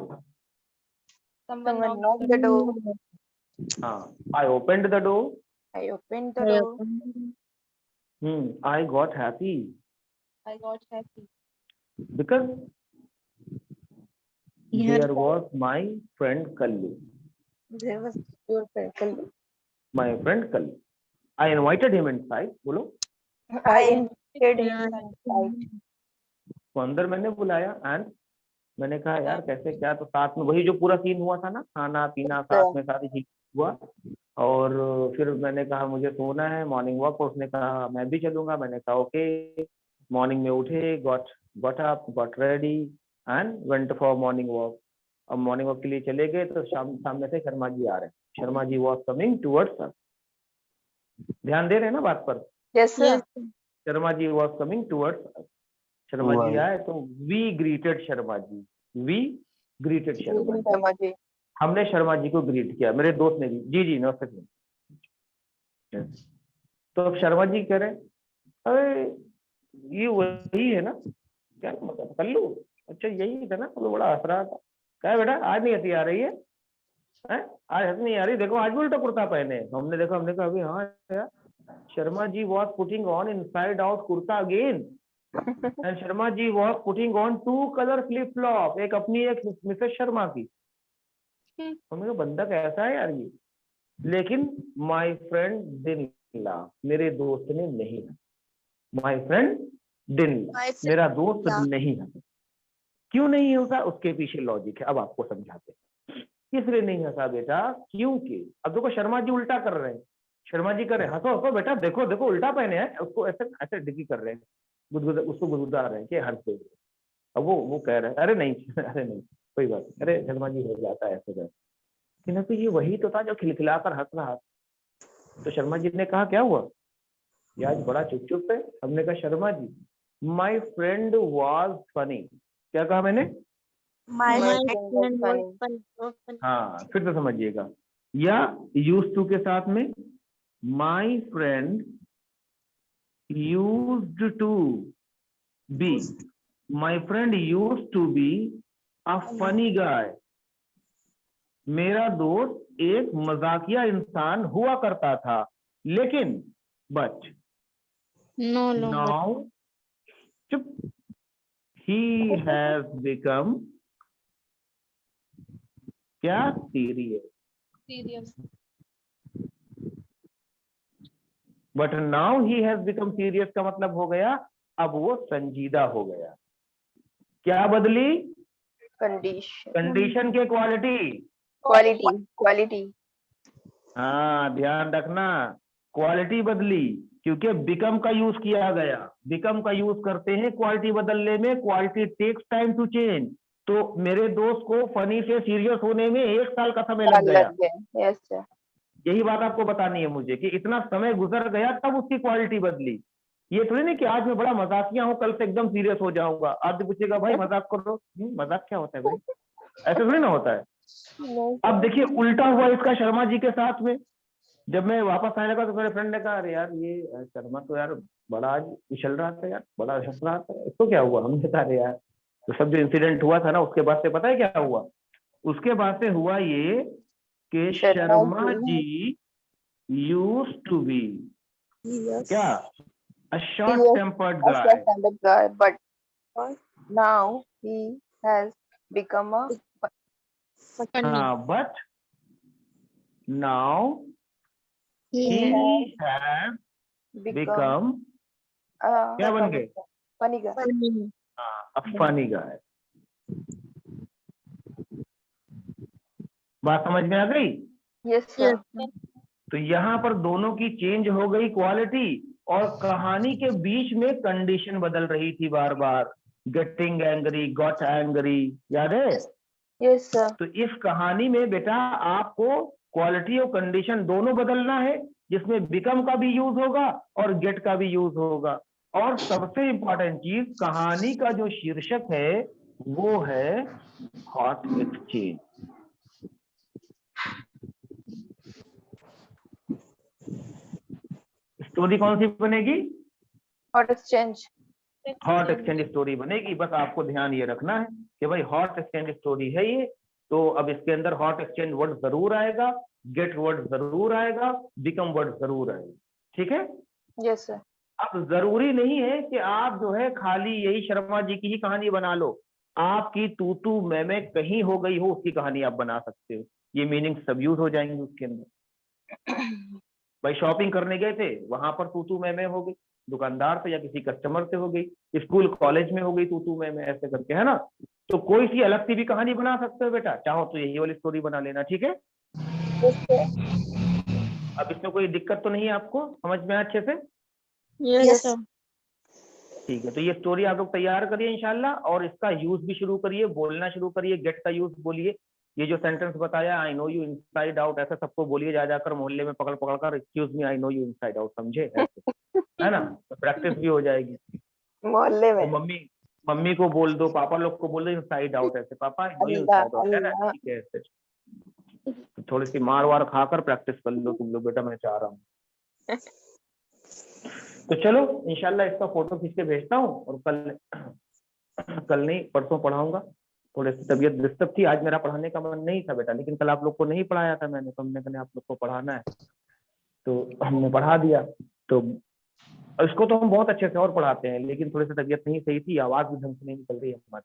Someone knocked the door. हाँ, I opened the door. I opened the door. I got happy I got happy. Because Yeah. There was my friend Kallu. There was your friend Kallu. My friend Kallu, I invited him inside. बोलो। I invited him inside. तो अंदर मैंने बुलाया, and मैंने कहा यार कैसे क्या, तो साथ में वही जो पूरा सीन हुआ था ना, खाना पीना साथ में सारी चीज हुआ। और फिर मैंने कहा मुझे सोना है, मॉर्निंग वॉक, उसने कहा मैं भी चलूंगा। मैंने कहा ओके। मॉर्निंग में उठे, got up, got ready and went for morning walk. अब मॉर्निंग वॉक के लिए चले गए तो सामने से शर्मा जी आ रहे हैं। Sharma ji was coming towards अस। ध्यान दे रहे हैं ना बात पर? Yes, sir. Yes, sir. Sharma ji was coming towards us. Sharma ji आए तो we greeted Sharma ji, we greeted Sharma ji, Sharma ji. हमने शर्मा जी को ग्रीट किया, मेरे दोस्त ने भी। जी जी नमस्ते जी। तो अब शर्मा जी कह रहे अरे ये वही है ना, क्या मतलब कल्लू, अच्छा यही था ना, तो बड़ा हंस रहा था। क्या बेटा आज नहीं हंसी आ रही है? आज हंसी नहीं आ रही, देखो आज भी उल्टा कुर्ता पहने। हमने देखा, हमने कहा अभी हाँ यार, Sharma ji was putting on inside out kurta again and Sharma ji was putting on 2 colour flip flop, एक अपनी एक मिसेस शर्मा की। हमने कहा बंदा कैसा है यार ये। लेकिन माय फ्रेंड डिडंट लाफ, मेरे दोस्त ने नहीं हंसा। माय फ्रेंड डिडंट लाफ, मेरा दोस्त नहीं हंसा। क्यों नहीं हंसा? उसके पीछे लॉजिक है, अब आपको समझाते हैं। इसलिए नहीं हंसा बेटा क्योंकि अब देखो शर्मा जी उल्टा कर रहे हैं। शर्मा जी कर रहे हैं हंसो हंसो बेटा, देखो देखो उल्टा पहने हैं, उसको ऐसे ऐसे डिगी कर रहे हैं, उसको गुदगुदा रहे हैं कि हंस दे। अब वो कह रहे हैं अरे नहीं अरे नहीं कोई बात नहीं, अरे शर्मा जी हो जाता है ऐसे। तो ये वही तो था जो खिलखिला कर हंस रहा। तो शर्मा जी ने कहा क्या हुआ, ये आज बड़ा चुप चुप है। हमने कहा Sharma ji my friend was funny. क्या कहा मैंने? My My friend was friend funny. was funny. हाँ फिर तो समझिएगा, या यूज्ड टू के साथ में my friend used to be, my friend used to be a funny guy. मेरा दोस्त एक मजाकिया इंसान हुआ करता था, लेकिन बट No longer. नाउ चुप, ही हैज बिकम क्या serious, Serious. But now he has become serious का मतलब हो गया अब वो संजीदा हो गया। क्या बदली? Condition. कंडीशन के क्वालिटी। Quality. हाँ ध्यान रखना, क्वालिटी बदली, क्योंकि बिकम का यूज किया गया। बिकम का यूज करते हैं क्वालिटी बदलने में, quality takes time to change. तो मेरे दोस्त को फनी से सीरियस होने में 1 साल का समय लग गया। Yes, sir. यही बात आपको बतानी है मुझे कि इतना समय गुजर गया तब उसकी क्वालिटी बदली। ये थोड़ी नहीं कि आज मैं बड़ा मजाकिया हूँ कल से एकदम सीरियस हो जाऊंगा। आप भी पूछेगा भाई मजाक करो, मजाक क्या होता है भाई, ऐसे थोड़ी ना होता है। अब देखिए उल्टा हुआ इसका शर्मा जी के साथ में। जब मैं वापस आने लगा तो मेरे फ्रेंड ने कहा अरे यार ये शर्मा तो यार बड़ा आज उछल रहा था यार, बड़ा हंस रहा था, इसको क्या हुआ? हमने कहा अरे यार तो सब जो इंसिडेंट हुआ था ना उसके बाद से पता है क्या हुआ? उसके बाद से हुआ ये कि Sharma ji used to B क्या a short tempered guy, but now he has become a Funny. but now He he has become क्या बन गए? funny guy. funny. a funny guy। बात समझ में आ गई? Yes, sir. Yes. तो यहाँ पर दोनों की चेंज हो गई क्वालिटी, और कहानी के बीच में कंडीशन बदल रही थी बार बार। गेटिंग एंग्री, गॉट एंग्री, याद है? Yes, sir. तो इस कहानी में बेटा आपको क्वालिटी और कंडीशन दोनों बदलना है, जिसमें बिकम का भी यूज होगा और गेट का भी यूज होगा। और सबसे इंपॉर्टेंट चीज, कहानी का जो शीर्षक है वो है हॉट एक्सचेंज। स्टोरी कौन सी बनेगी? Hot exchange. Hot exchange story बनेगी। बस आपको ध्यान ये रखना है कि भाई हॉट एक्सचेंज स्टोरी है ये, तो अब इसके अंदर हॉट एक्सचेंज वर्ड जरूर आएगा, गेट वर्ड जरूर आएगा, बिकम वर्ड जरूर आएगा। ठीक है? Yes, sir. अब जरूरी नहीं है कि आप जो है खाली यही शर्मा जी की ही कहानी बना लो। आपकी तू तू मैं कहीं हो गई हो उसकी कहानी आप बना सकते हो। ये मीनिंग सब यूज हो जाएंगे उसके अंदर। भाई शॉपिंग करने गए थे, वहां पर तू तू मैं हो गई, दुकानदार से या किसी कस्टमर से हो गई, स्कूल कॉलेज में हो गई तू मैं ऐसे करके, है ना। तो कोई सी अलग सी भी कहानी बना सकते हो बेटा, चाहो तो यही वाली स्टोरी बना लेना, ठीक है। अब इसमें कोई दिक्कत तो नहीं है, आपको समझ में आया अच्छे से? Yes, sir. ठीक है, तो ये स्टोरी आप लोग तैयार करिए इंशाल्लाह, और इसका यूज भी शुरू करिए, बोलना शुरू करिए, गेट का यूज बोलिए। ये जो सेंटेंस बताया, I know you inside out, ऐसा सबको बोलिए जा जाकर मोहल्ले में पकड़ पकड़ कर, excuse me I know you inside out, समझे ऐसे, है ना। तो प्रैक्टिस भी हो जाएगी। मोहल्ले और में। मम्मी को बोल दो, पापा लोग को बोल दो इनसाइड आउट, ऐसे पापा I know you inside out, है ना, अल्लाह। ठीक है ऐसे। तो थोड़ी सी मार वार खाकर प्रैक्टिस कर लो तुम लोग बेटा, मैं चाह रहा हूँ। तो चलो इंशाल्लाह इसका फोटो खींच के भेजता हूँ, और कल नहीं परसों पढ़ाऊंगा। थोड़ी सी तबीयत डिस्टर्ब थी, आज मेरा पढ़ाने का मन नहीं था बेटा, लेकिन कल आप लोग को नहीं पढ़ाया था मैंने, तो हमने कहा आप लोग को पढ़ाना है तो हमने पढ़ा दिया। तो इसको तो हम बहुत अच्छे से और पढ़ाते हैं, लेकिन थोड़ी सी तबीयत नहीं सही थी, आवाज भी ढंग से नहीं निकल रही है हमारी,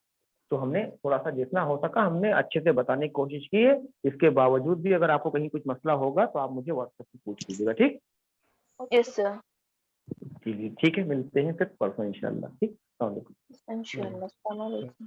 तो हमने थोड़ा सा जितना हो सका हमने अच्छे से बताने की कोशिश की है। इसके बावजूद भी अगर आपको कहीं कुछ मसला होगा तो आप मुझे व्हाट्सएप पे पूछ लीजिएगा, ठीक। यस सर, चलिए ठीक है, मिलते हैं फिर परसों इंशाल्लाह, ठीक। अस्सलाम वालेकुम। इंशाल्लाह।